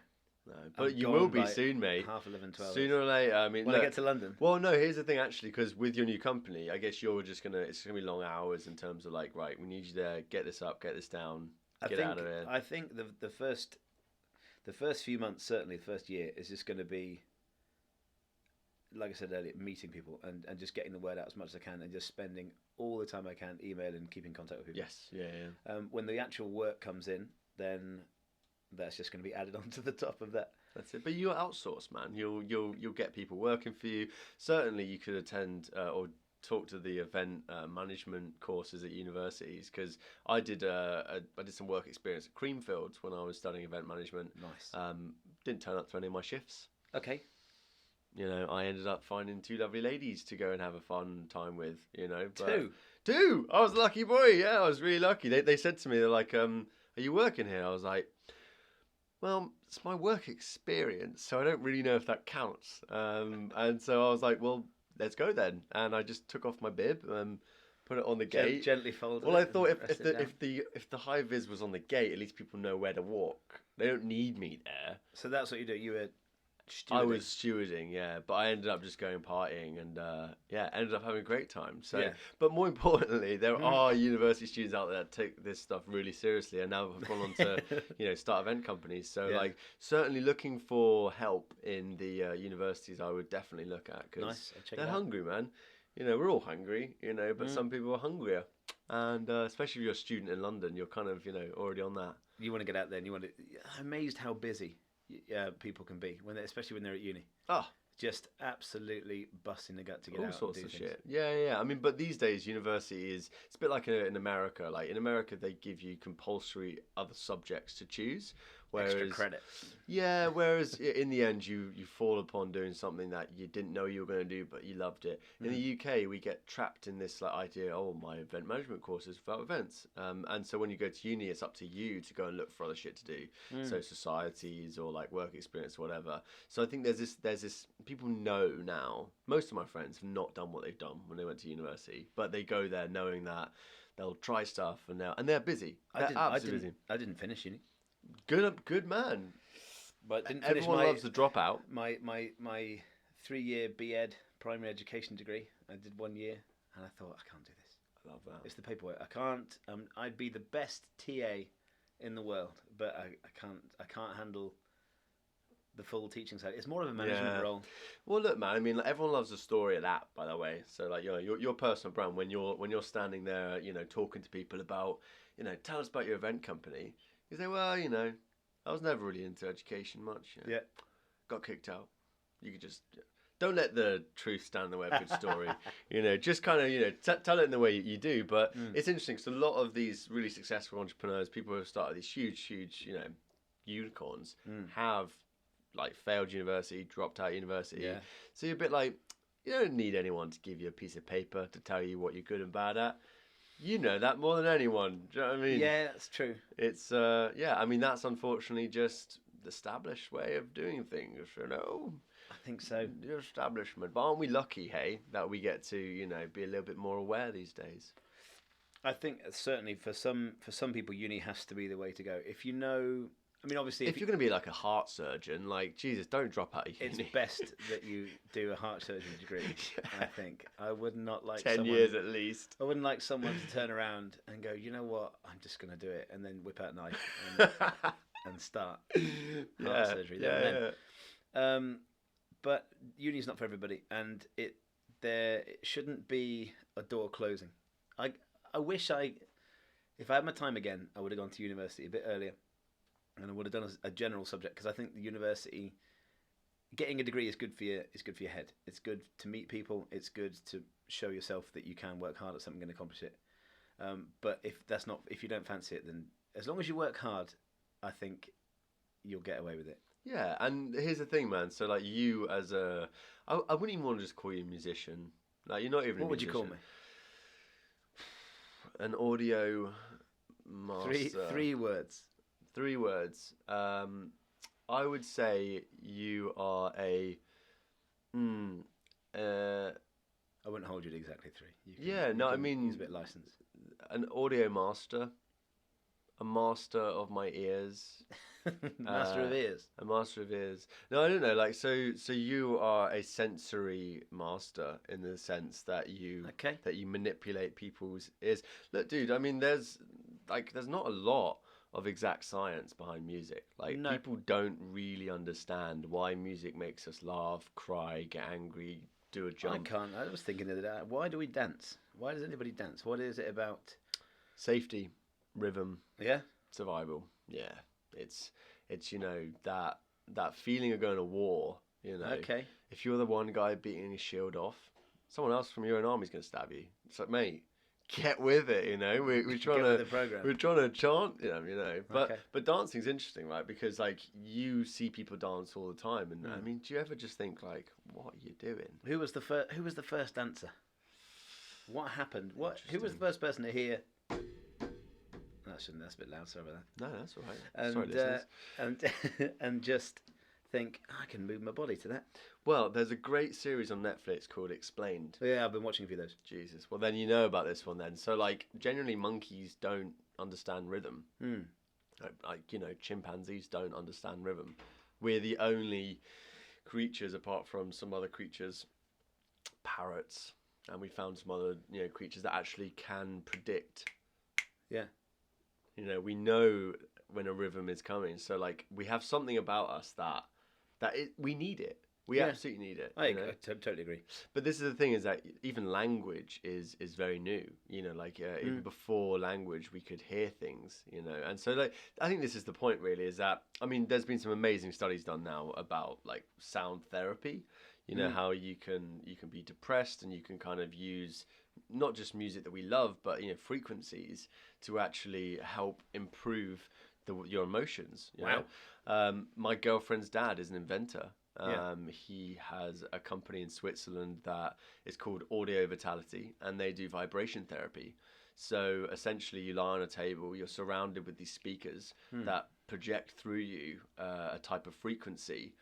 No. But I'm you gone will be by soon, mate. 11:30, 12. Sooner or later. I mean, When look, I get to London. well, no, here's the thing actually, because with your new company, I guess you're just it's gonna be long hours in terms of like, right, we need you there, get this up, get this down, get out of here. I think the first few months, certainly the first year, is just going to be, like I said earlier, meeting people and just getting the word out as much as I can and just spending all the time I can emailing, keeping contact with people. Yes, yeah. When the actual work comes in, then that's just going to be added on to the top of that. That's it. But you're outsourced, man. You'll get people working for you. Certainly, you could attend or talk to the event management courses at universities, because I did some work experience at Creamfields when I was studying event management. Nice. Didn't turn up to any of my shifts. Okay. You know, I ended up finding 2 lovely ladies to go and have a fun time with. You know, Two. Two. I was a lucky boy. Yeah, I was really lucky. They said to me, they're like, "Are you working here?" I was like, "Well, it's my work experience, so I don't really know if that counts." And so I was like, "Well, let's go then." And I just took off my bib and put it on the gate. Gently folded. Well, I thought if if the high vis was on the gate, at least people know where to walk. They don't need me there. So that's what you do. You were stewarding. I was stewarding, yeah, but I ended up just going partying and ended up having a great time. So, Yeah. but more importantly, there are university students out there that take this stuff really seriously and now have gone on to start event companies. So, like, certainly looking for help in the universities, I would definitely look at, because they're hungry, man. You know, we're all hungry, but some people are hungrier. And especially if you're a student in London, you're kind of, already on that. You want to get out there and you want to... I'm amazed how busy people can be, especially when they're at uni. Ah. Just absolutely busting the gut to get all out sorts and do of things. shit. Yeah. I mean, but these days, university it's a bit like in America. Like in America, they give you compulsory other subjects to choose. Whereas, extra credit. Yeah, whereas in the end, you fall upon doing something that you didn't know you were going to do, but you loved it. In the UK, we get trapped in this like idea, oh, my event management course is about events. And so when you go to uni, it's up to you to go and look for other shit to do. So societies or like work experience or whatever. So I think there's this, people know now, most of my friends have not done what they've done when they went to university, but they go there knowing that they'll try stuff and they're busy. They're absolutely busy. I didn't finish uni. Good man. But didn't finish Everyone loves the dropout. My 3-year BEd primary education degree. I did 1 year, and I thought, I can't do this. I love that. It's the paperwork. I can't. I'd be the best TA in the world, but I can't handle the full teaching side. It's more of a management role. Well, look, man. I mean, like, everyone loves a story of that, by the way. So, like, your personal brand, when you're standing there, talking to people about, tell us about your event company. You say, well, I was never really into education much. Yeah. Got kicked out. You could just don't let the truth stand in the way of a good story. Just kind of tell it in the way you do. But it's interesting because a lot of these really successful entrepreneurs, people who have started these huge unicorns, have like failed university, dropped out university. Yeah. So you're a bit like, you don't need anyone to give you a piece of paper to tell you what you're good and bad at. You know that more than anyone. Do you know what I mean? Yeah, that's true. It's I mean, that's unfortunately just the established way of doing things. I think so. The establishment. But aren't we lucky, hey, that we get to be a little bit more aware these days? I think certainly for some people, uni has to be the way to go. If I mean, obviously, if you're going to be like a heart surgeon, like, Jesus, don't drop out of uni. It's best that you do a heart surgery degree. I think I would not like 10 years at least. I wouldn't like someone to turn around and go, you know what, I'm just going to do it, and then whip out a knife and start heart surgery. But uni's not for everybody, and there shouldn't be a door closing. I wish if I had my time again, I would have gone to university a bit earlier, and I would have done a general subject, because I think the university, getting a degree is good for your head. It's good to meet people. It's good to show yourself that you can work hard at something and accomplish it. But if you don't fancy it, then as long as you work hard, I think you'll get away with it. Yeah, and here's the thing, man. So like you as I wouldn't even want to just call you a musician. Like you're not even. What a would you musician. call me? An audio master. Three words. 3 words. I would say you are a. I wouldn't hold you to exactly 3. I mean, use a bit of license. An audio master, a master of my ears. Master of ears. A master of ears. No, I don't know. Like, so you are a sensory master in the sense that you manipulate people's ears. Look, dude. I mean, there's not a lot of exact science behind music. Like, people don't really understand why music makes us laugh, cry, get angry, do a jump. I was thinking the other day, why do we dance? Why does anybody dance? What is it about? Safety, rhythm, yeah, survival. Yeah, it's that feeling of going to war. Okay. If you're the one guy beating his shield off, someone else from your own army's going to stab you. It's like, mate, get with it. We're trying we're trying to chant. But dancing's interesting, right? Because like you see people dance all the time, and I mean, do you ever just think like, what are you doing? Who was the first dancer? What happened? Who was the first person to hear? That's a bit loud. Sorry about that. No, that's all right. And just think, I can move my body to that. Well, there's a great series on Netflix called Explained. Yeah, I've been watching a few of those. Jesus. Well, then you know about this one then. So, like, generally monkeys don't understand rhythm. Chimpanzees don't understand rhythm. We're the only creatures, apart from some other creatures, parrots, and we found some other, creatures that actually can predict. Yeah. We know when a rhythm is coming. So, like, we have something about us that we need it. We absolutely need it. I totally agree. But this is the thing, is that even language is very new. Even before language, we could hear things. And so like I think this is the point really, is that I mean, there's been some amazing studies done now about like sound therapy. How you can be depressed and you can kind of use not just music that we love, but frequencies to actually help improve your emotions. Wow. My girlfriend's dad is an inventor. He has a company in Switzerland that is called Audio Vitality, and they do vibration therapy. So essentially you lie on a table, you're surrounded with these speakers that project through you a type of frequency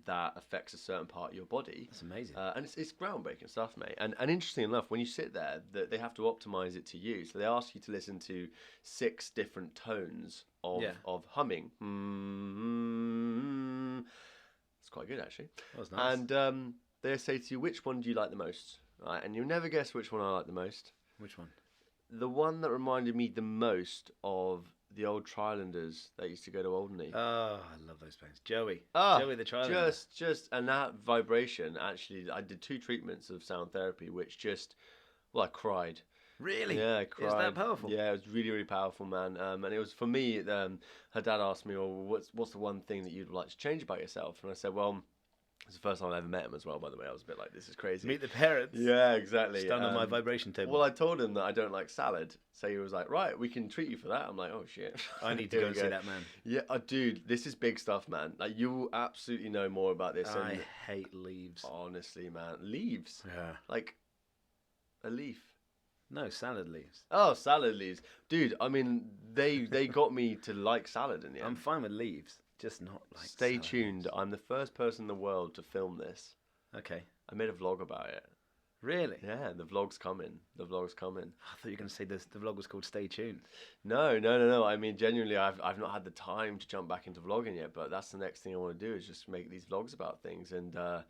that affects a certain part of your body. That's amazing. And it's groundbreaking stuff, mate. And interesting enough, when you sit there, they have to optimize it to you. So they ask you to listen to 6 different tones of humming. It's quite good, actually. That was nice. And they say to you, which one do you like the most? Right? And you'll never guess which one I like the most. Which one? The one that reminded me the most of the old Trilanders that used to go to Alderney. Oh, I love those bands. Joey the Trilander. And that vibration, actually, I did 2 treatments of sound therapy, which I cried. Really? Yeah, I cried. Is that powerful? Yeah, it was really, really powerful, man. And it was, for me, her dad asked me, well, what's the one thing that you'd like to change about yourself? And I said, well, it's the first time I ever met him as well, by the way. I was a bit like, this is crazy. Meet the parents. Yeah, exactly. Stand on my vibration table. Well, I told him that I don't like salad. So he was like, right, we can treat you for that. I'm like, oh, shit. I need to go and see that man. Yeah, dude, this is big stuff, man. Like, you will absolutely know more about this. I hate leaves. Honestly, man. Leaves? Yeah. Like, a leaf. No, salad leaves. Oh, salad leaves. Dude, I mean, they got me to like salad in the end. I'm fine with leaves, just not like Stay tuned. I'm the first person in the world to film this. Okay. I made a vlog about it. Really? Yeah, the vlog's coming. I thought you were going to say the vlog was called Stay Tuned. No. I mean, genuinely, I've not had the time to jump back into vlogging yet, but that's the next thing I want to do, is just make these vlogs about things. And I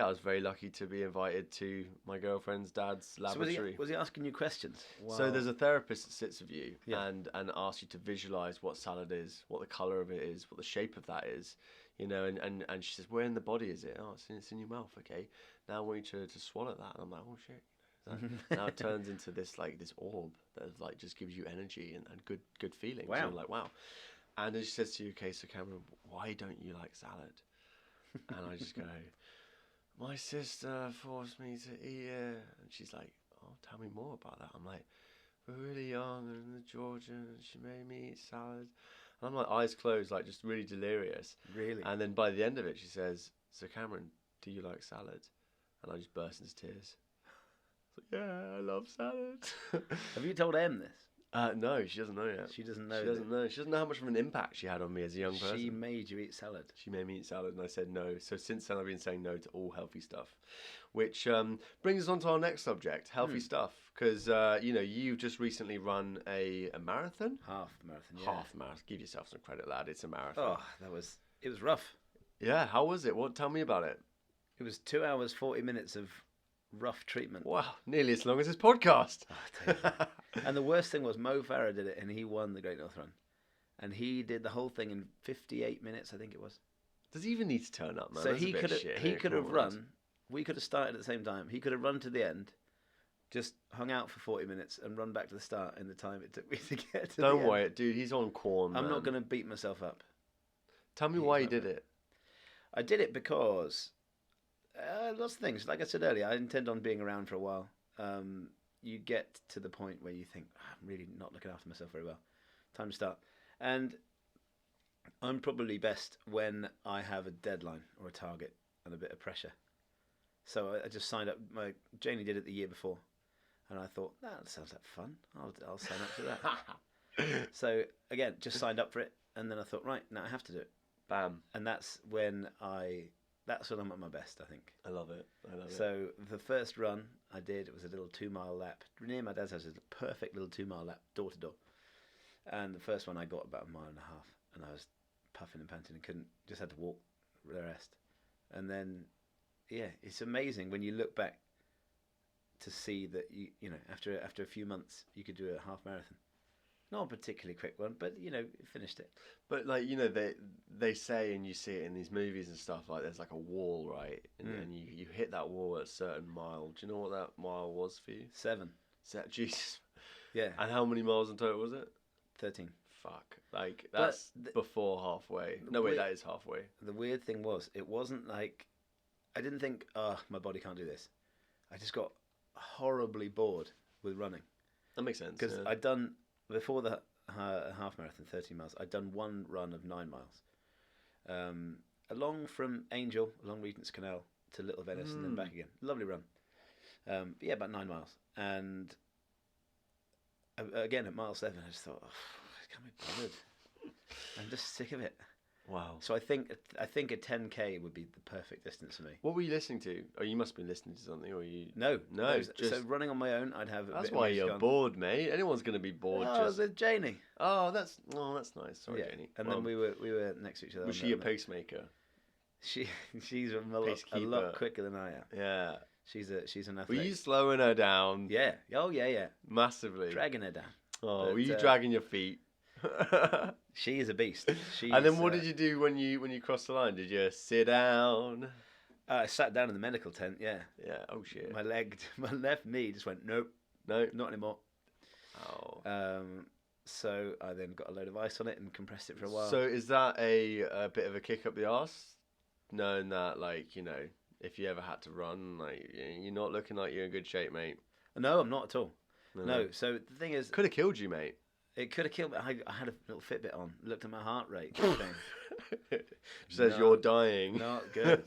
was very lucky to be invited to my girlfriend's dad's laboratory. So was he asking you questions? Wow. So there's a therapist that sits with you and asks you to visualize what salad is, what the color of it is, what the shape of that is. And she says, where in the body is it? Oh, it's in your mouth. Okay, now I want you to swallow that. And I'm like, oh shit. Now it turns into this orb that like just gives you energy and good feelings. Wow. And you're like, wow. And then she says to you, okay, so Cameron, why don't you like salad? And I just go, my sister forced me to eat it. And she's like, oh, tell me more about that. I'm like, we're really young and in the Georgia, and she made me eat salad. And I'm like, eyes closed, like just really delirious. Really? And then by the end of it, she says, so Cameron, do you like salad? And I just burst into tears. Yeah, I love salad. Have you told Em this? No, she doesn't know yet. She doesn't know. She doesn't know. She doesn't know how much of an impact she had on me as a young person. She made you eat salad. She made me eat salad, and I said no. So since then, I've been saying no to all healthy stuff, which brings us on to our next subject: healthy stuff. Because you've just recently run a marathon. Half marathon. Yeah. Half marathon. Give yourself some credit, lad. It's a marathon. Oh, it was rough. Yeah. How was it? Tell me about it. It was 2 hours 40 minutes of rough treatment. Wow, nearly as long as this podcast. And the worst thing was Mo Farah did it, and he won the Great North Run, and he did the whole thing in 58 minutes, I think it was. Does he even need to turn up, man? So That's he could have run. We could have started at the same time. He could have run to the end, just hung out for 40 minutes, and run back to the start in the time it took me to get to. Don't worry, dude. He's on corn. I'm not going to beat myself up. Tell me why you did it. I did it because lots of things. Like I said earlier, I intend on being around for a while. You get to the point where you think, I'm really not looking after myself very well. Time to start. And I'm probably best when I have a deadline or a target and a bit of pressure. So I just signed up. Janie did it the year before, and I thought, that sounds like fun. I'll sign up for that. So again, just signed up for it, and then I thought, right, now I have to do it. Bam. And that's when I'm at my best, I think. I love it. So the first run I did, it was a little 2-mile lap. Near my dad's house is a perfect little 2-mile lap, door to door. And the first one I got about 1.5 miles, and I was puffing and panting and just had to walk the rest. And then, yeah, it's amazing when you look back to see that you know after a few months you could do a half marathon. Not a particularly quick one, but finished it. But they say, and you see it in these movies and stuff, like there's like a wall, right? And you hit that wall at a certain mile. Do you know what that mile was for you? 7. Jesus. Yeah. And how many miles in total was it? 13. Fuck. That's before halfway. No, wait, that is halfway. The weird thing was, it wasn't like, I didn't think, my body can't do this. I just got horribly bored with running. That makes sense. Because I'd done, before the half marathon, 13 miles, I'd done one run of 9 miles. Along from Angel, along Regent's Canal to Little Venice and then back again. Lovely run. Yeah, about 9 miles. And again, at mile 7, I just thought, I can't be bothered. I'm just sick of it. Wow. So I think a 10K would be the perfect distance for me. What were you listening to? Oh, you must have been listening to something, or you? No. Just... So running on my own, I'd have. That's why you're bored, mate. Anyone's going to be bored. I was with Janie. Oh, that's nice. Sorry, Janie. And then we were next to each other. Was she a pacemaker? She's a lot quicker than I am. Yeah. She's an athlete. Were you slowing her down? Yeah. Oh yeah. Massively. Dragging her down. Oh, but, were you dragging your feet? She is a beast. And then what did you do when you crossed the line? Did you sit down? I sat down in the medical tent. Yeah. Yeah. Oh shit. My left knee just went nope, not anymore. Oh. So I then got a load of ice on it and compressed it for a while. So is that a bit of a kick up the arse, knowing that if you ever had to run, you're not looking like you're in good shape, mate? No, I'm not at all. No. So the thing is, could have killed you, mate. It could have killed me. I had a little Fitbit on. Looked at my heart rate. Says you're dying. Not good.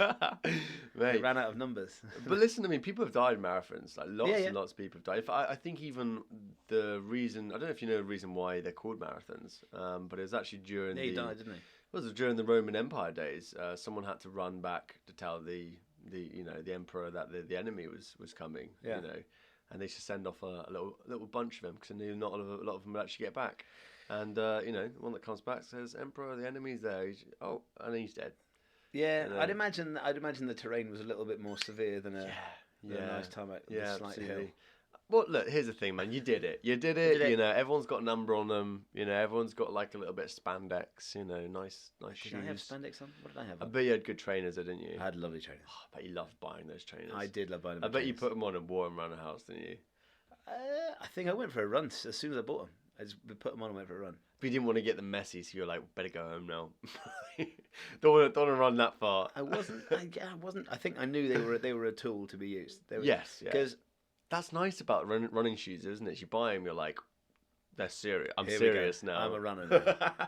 Mate. It ran out of numbers. But listen to me. People have died in marathons. Lots and lots of people have died. I think even the reason, I don't know if you know the reason why they're called marathons, but it was actually during he died, didn't he? It was during the Roman Empire days. Someone had to run back to tell the emperor that the enemy was coming. Yeah. And they should send off a little bunch of them because they knew not a lot of them would actually get back. And the one that comes back says, "Emperor, the enemy's there." And he's dead. Yeah, I'd imagine the terrain was a little bit more severe than a nice tarmac. Yeah, slight absolutely. hill. Well, look, here's the thing, man. You did it. You did it. You know, everyone's got a number on them. You know, everyone's got like a little bit of spandex. You know, nice shoes. Did I have spandex on? What did I have I on? bet you had good trainers, didn't you? I had lovely trainers. Oh, I bet you loved buying those trainers. I did love buying them. I bet you put them on and wore them around the house, didn't you? I think I went for a run as soon as I bought them. I just put them on and went for a run. But you didn't want to get them messy, so you're like, better go home now. don't want to run that far. I wasn't. I think I knew they were a tool to be used. Yes, because that's nice about running shoes, isn't it? You buy them, you're like, they're serious. I'm here serious now. I'm a runner now.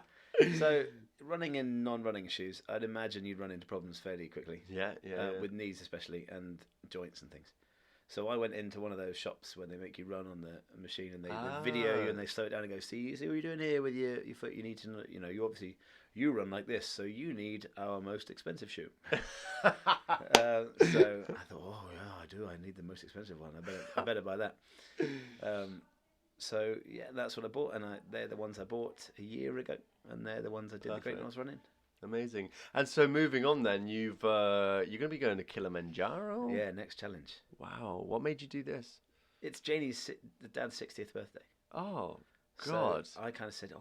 So running in non-running shoes, I'd imagine you'd run into problems fairly quickly. Yeah. With knees especially and joints and things. So I went into one of those shops where they make you run on the machine and they video you and they slow it down and go, see what you're doing here with your foot. You need to, you obviously you run like this, so you need our most expensive shoe. So I thought, oh yeah, I do. I need the most expensive one. I better buy that. So yeah, that's what I bought, and they're the ones I bought a year ago, and they're the ones I did the great when I was running. Amazing. And so moving on, then you're going to be going to Kilimanjaro. Yeah, next challenge. Wow, what made you do this? It's Janie's dad's 60th birthday. Oh, God! So I kind of said,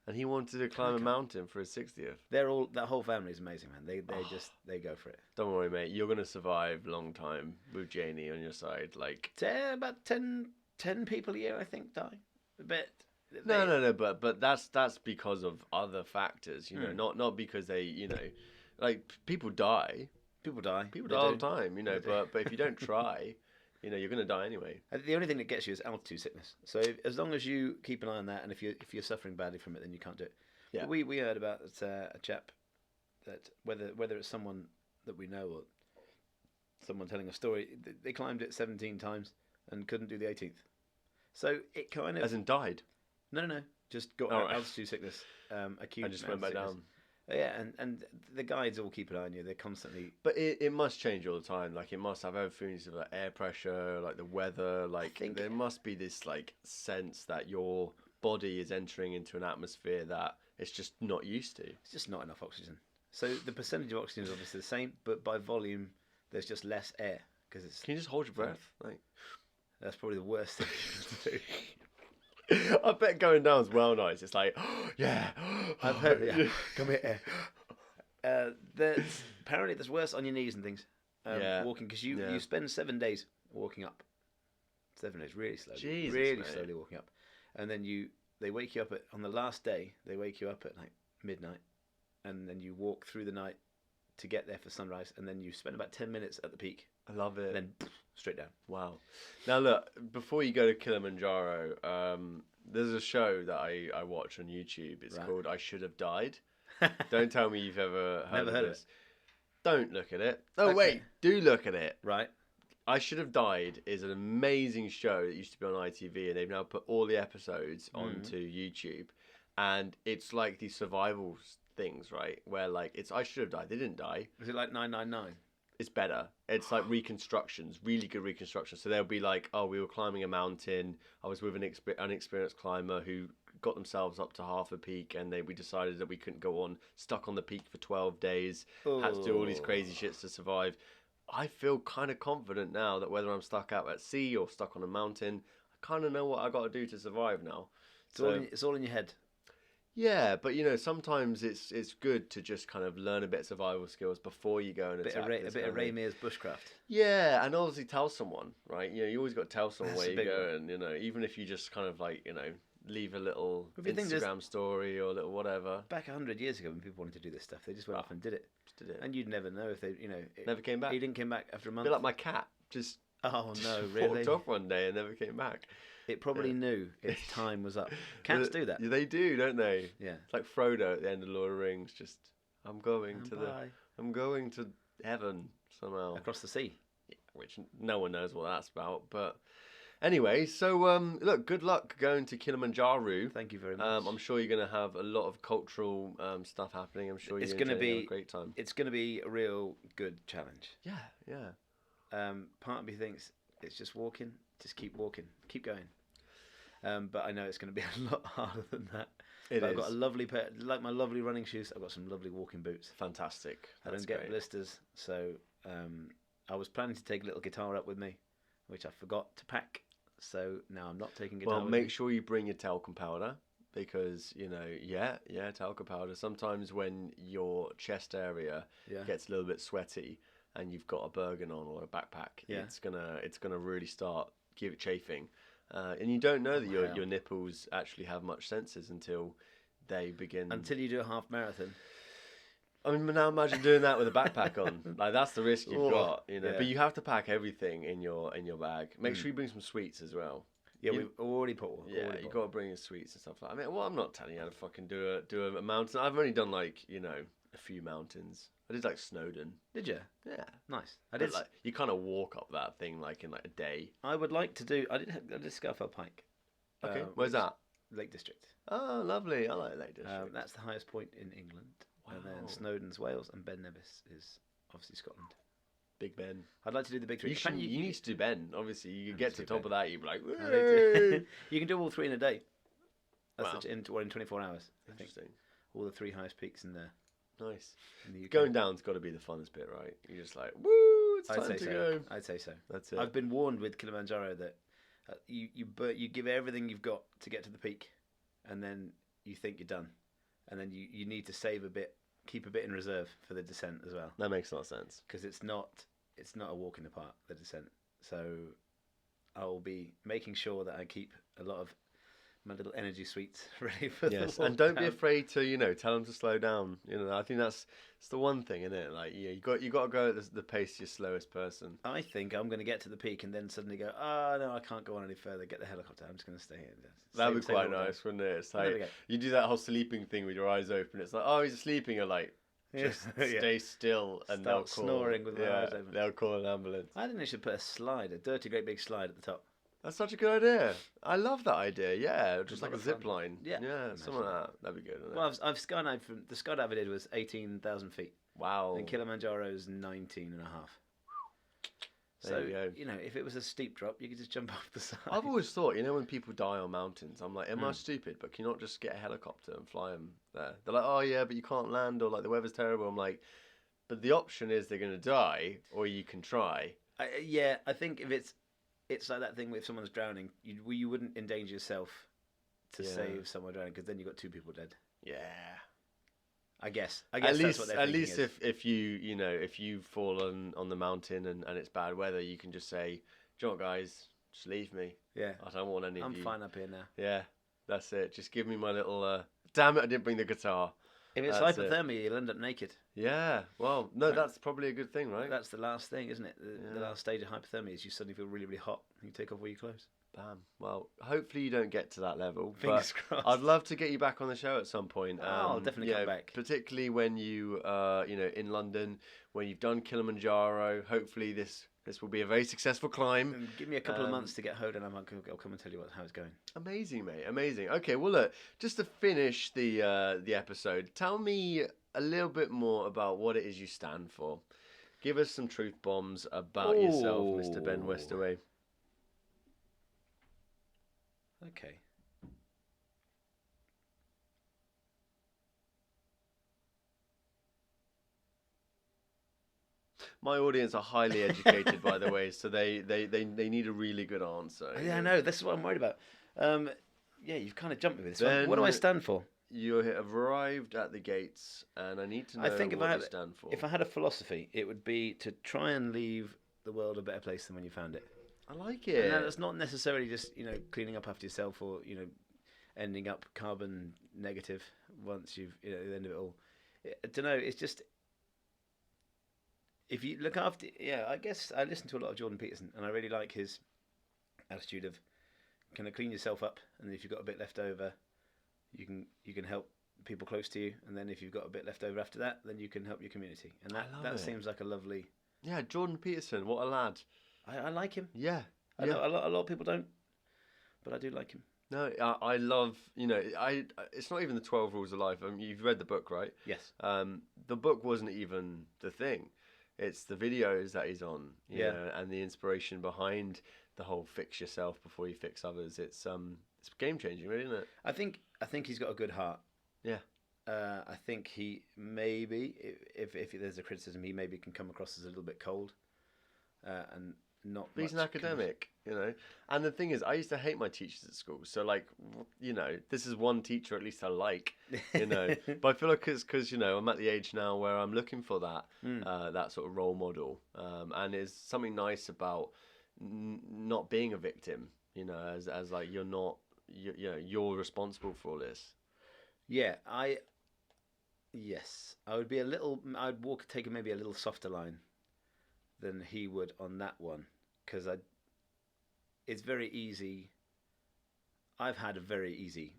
And he wanted to climb a mountain for his 60th. That whole family is amazing, man. They go for it. Don't worry, mate. You're going to survive a long time with Janie on your side. Like about 10 people a year, I think, die. But no. But that's because of other factors, not because they, like people die. People die. People die all the time, But if you don't try, you're going to die anyway. The only thing that gets you is altitude sickness. So as long as you keep an eye on that, and if you're suffering badly from it, then you can't do it. Yeah. But we heard about a chap that whether it's someone that we know or someone telling a story, they climbed it 17 times and couldn't do the 18th. So it kind of as in died. No, just got altitude sickness. Acute. I just went back down. Yeah, and the guides all keep an eye on you. They're constantly. But it must change all the time. Like it must have everything to do with air pressure, like the weather. Like there must be this like sense that your body is entering into an atmosphere that it's just not used to. It's just not enough oxygen. So the percentage of oxygen is obviously the same, but by volume, there's just less air because it's. Can you just hold your breath? Like that's probably the worst thing to do. I bet going down is well nice. It's like, yeah. I've heard, yeah. Come here. Apparently there's worse on your knees and things. Walking, because you spend 7 days walking up. 7 days, really slowly. Jesus, really mate. slowly walking up. And then they wake you up on the last day, they wake you up at like midnight. And then you walk through the night to get there for sunrise. And then you spend about 10 minutes at the peak. I love it. And then straight down. Wow. Now look, before you go to Kilimanjaro, there's a show that I watch on YouTube. It's called I Should Have Died. Don't tell me you've ever heard of this. Don't look at it. Oh, wait. Do look at it. Right. I Should Have Died is an amazing show that used to be on ITV, and they've now put all the episodes onto YouTube. And it's like these survival things, right? Where like it's I should have died. They didn't die. Is it like 999? It's better. It's like reconstructions, really good reconstructions. So they'll be like, oh, we were climbing a mountain. I was with an unexperienced climber who got themselves up to half a peak, and we decided that we couldn't go on, stuck on the peak for 12 days, had to do all these crazy shits to survive. I feel kind of confident now that whether I'm stuck out at sea or stuck on a mountain, I kind of know what I got to do to survive now. It's all in your head. Yeah, but sometimes it's good to just kind of learn a bit of survival skills before you go and attack. A bit of Ray Mears bushcraft. Yeah, and obviously tell someone, right? You always got to tell someone where you go, and even if you just kind of like leave a little Instagram story or a little whatever. Back 100 years ago, when people wanted to do this stuff, they just went off and did it. And you'd never know if they, never came back. He didn't come back after a month. A bit like my cat, just really walked off one day and never came back. It probably knew its time was up. Cats do that. They do, don't they? Yeah. It's like Frodo at the end of Lord of the Rings. Just, I'm going to heaven somehow. Across the sea. Yeah, which no one knows what that's about. But anyway, so look, good luck going to Kilimanjaro. Thank you very much. I'm sure you're going to have a lot of cultural stuff happening. I'm sure you're going to have a great time. It's going to be a real good challenge. Yeah. Part of me thinks it's just walking. Just keep walking. Keep going. But I know it's going to be a lot harder than that. I've got a lovely pair, like my lovely running shoes. I've got some lovely walking boots. Fantastic. I don't get blisters, so I was planning to take a little guitar up with me, which I forgot to pack. So now I'm not taking guitar. Well, with make me. sure you bring your talcum powder because talcum powder. Sometimes when your chest area Yeah. gets a little bit sweaty and you've got a Bergen on or a backpack, Yeah. it's gonna really start chafing, and you don't know that hell. your nipples actually have much sensors until they begin. Until you do a half marathon. I mean, now imagine doing that with a backpack on. Like that's the risk you've Oh, got, you know. yeah. But you have to pack everything in your bag. Make sure you bring some sweets as well. Yeah, we've already put one. Yeah, you got to bring in sweets and stuff like that. I mean, well, I'm not telling you how to fucking do a mountain. I've only done like, a few mountains. I did like Snowdon. Did you? Yeah. Nice. I But, did. like, you kind of walk up that thing like in like a day. I would like to do. I did Scafell Pike. Okay. Where's that? Lake District. Oh, lovely. I like Lake District. That's the highest point in England. And Wow. then Snowdon's Wales and Ben Nevis is obviously Scotland. Big Ben. I'd like to do the big three. You need to do Ben. Obviously, you could get to the top Ben. of that, you'd be like, You can do all three in a day. That's Wow. in 24 hours. I think. Interesting. All the three highest peaks in the Nice. UK. Going down's got to be the funnest bit, right? You're just like, woo, it's I'd time say to so. go. I'd say so. That's it. I've been warned with Kilimanjaro that you give everything you've got to get to the peak, and then you think you're done, and then you need to save a bit, keep a bit in reserve for the descent as well, That makes a lot of sense. because it's not a walk in the park, the descent. So I'll be making sure that I keep a lot of my little energy sweets ready for the Yes, walk and don't be down. afraid to tell them to slow down. I think that's the one thing, isn't it? Like you got to go at the pace your slowest person. I think I'm going to get to the peak and then suddenly go, oh no, I can't go on any further. Get the helicopter. I'm just going to stay here. That'd be Save quite all day. nice, wouldn't it? It's There we like go. you do that whole sleeping thing with your eyes open. It's like, oh, he's sleeping. You're like, just Yeah. stay still, and they'll call. snoring with my eyes open. They'll call an ambulance. I think they should put a dirty, great big slide at the top. That's such a good idea. I love that idea. Yeah, just It's like a a lot of zip fun. line. Yeah. Something like that. That'd be good. Wouldn't it? Well, I've skydived from the skydive I did was 18,000 feet, Wow. and Kilimanjaro's 19 and a half. There So you go. if it was a steep drop, you could just jump off the side. I've always thought, when people die on mountains, I'm like, am I Mm. stupid? But can you not just get a helicopter and fly them there? They're like, oh yeah, but you can't land, or like the weather's terrible. I'm like, but the option is they're going to die, or you can try. I think if it's like that thing with if someone's drowning, you wouldn't endanger yourself to Yeah. save someone drowning, because then you've got two people dead. Yeah. I guess At that's least, what they're at thinking least is. if if you fall on the mountain and it's bad weather, you can just say, "Do you know what, guys? Just leave me. Yeah, I don't want any of I'm you." fine up here now. Yeah, that's it. Just give me my little. Damn it! I didn't bring the guitar. If it's That's it. hypothermia, you'll end up naked. Yeah. Well, no, Right. that's probably a good thing, right? That's the last thing, isn't it? The Yeah. last stage of hypothermia is you suddenly feel really, really hot and you take off all your clothes. Bam. Well, hopefully you don't get to that level. Fingers but crossed. I'd love to get you back on the show at some point. I'll definitely come back. Particularly when you, in London, when you've done Kilimanjaro. Hopefully this will be a very successful climb. And give me a couple of months to get home, and I'll come and tell you how it's going. Amazing, mate. Amazing. Okay, well, look, just to finish the episode, tell me a little bit more about what it is you stand for. Give us some truth bombs about yourself, Mr. Ben Westaway. Okay. My audience are highly educated, by the way, so they need a really good answer. Yeah, I know. This is what I'm worried about. Yeah, you've kind of jumped me with this one. Then- What do I stand for? You have arrived at the gates, and I need to know I think what you stand for. if I had a philosophy, it would be to try and leave the world a better place than when you found it. I like it. And that's not necessarily just cleaning up after yourself or ending up carbon negative once you've at the end of it all. I don't know. It's just if you look after. Yeah, I guess I listen to a lot of Jordan Peterson, and I really like his attitude of kind of clean yourself up, and if you've got a bit left over, you can help people close to you, and then if you've got a bit left over after that, then you can help your community, and I love that it. seems like a lovely. Yeah, Jordan Peterson, what a lad. I like him. Yeah. I know a lot of people don't, but I do like him. No, I love, it's not even the 12 Rules of Life. I mean, you've read the book, right? Yes. The book wasn't even the thing. It's the videos that he's on, you know, and the inspiration behind the whole fix yourself before you fix others. It's game changing, really, isn't it? I think he's got a good heart. Yeah. I think he maybe, if there's a criticism, he maybe can come across as a little bit cold, and not. But he's an much academic, you know. And the thing is, I used to hate my teachers at school. So, like, you know, this is one teacher at least I like, you know. But I feel like it's because, you know, I'm at the age now where I'm looking for that that sort of role model. And there's something nice about not being a victim, you know, as like you're not, you know, you're responsible for all this. Yeah, yes, I would be a little. I'd take maybe a little softer line than he would on that one, because it's very easy. I've had a very easy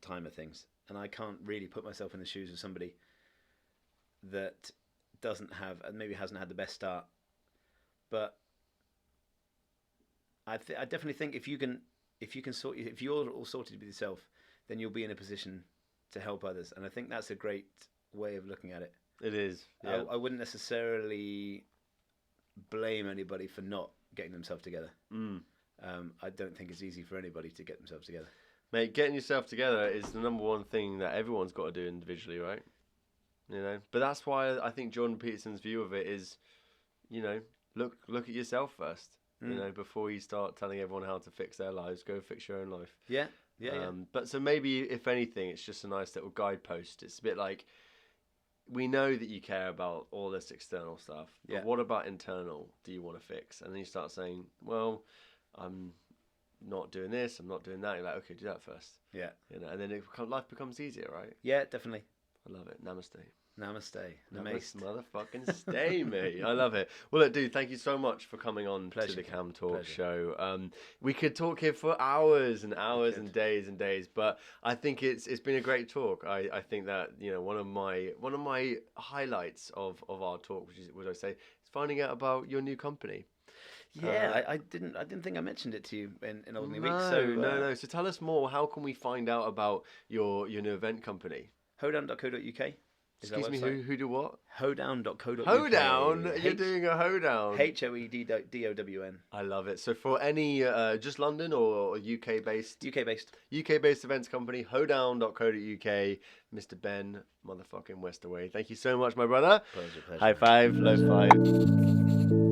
time of things, and I can't really put myself in the shoes of somebody that doesn't have, and maybe hasn't had the best start. But I definitely think if you're all sorted with yourself, then you'll be in a position to help others, and I think that's a great way of looking at it. It is. Yeah. I wouldn't necessarily blame anybody for not getting themselves together. I don't think it's easy for anybody to get themselves together. Mate, getting yourself together is the number one thing that everyone's got to do individually, right? You know, but that's why I think Jordan Peterson's view of it is, you know, look at yourself first. You know, before you start telling everyone how to fix their lives, go fix your own life. Yeah. But so maybe, if anything, it's just a nice little guidepost. It's a bit like, we know that you care about all this external stuff, but what about internal do you want to fix? And then you start saying, well, I'm not doing this, I'm not doing that. You're like, okay, do that first. Yeah. You know, and then life becomes easier, right? Yeah, definitely. I love it. Namaste. Namaste. Namaste. Motherfucking stay, mate. I love it. Well, look, dude, thank you so much for coming on to the CamTalks show. We could talk here for hours and hours and days, but I think it's been a great talk. I think that, you know, one of my highlights of our talk, which is what I say, is finding out about your new company. Yeah, I didn't think I mentioned it to you in Alderney Week. No. So tell us more. How can we find out about your new event company? Hoedown.co.uk. Excuse me, who do what? Hoedown.co.uk. Hoedown? You're doing a hoedown. HOEDOWN. I love it. So for any, just London or UK based? UK based. UK based events company, hoedown.co.uk. Mr. Ben, motherfucking Westaway. Thank you so much, my brother. Pleasure. High five, low five.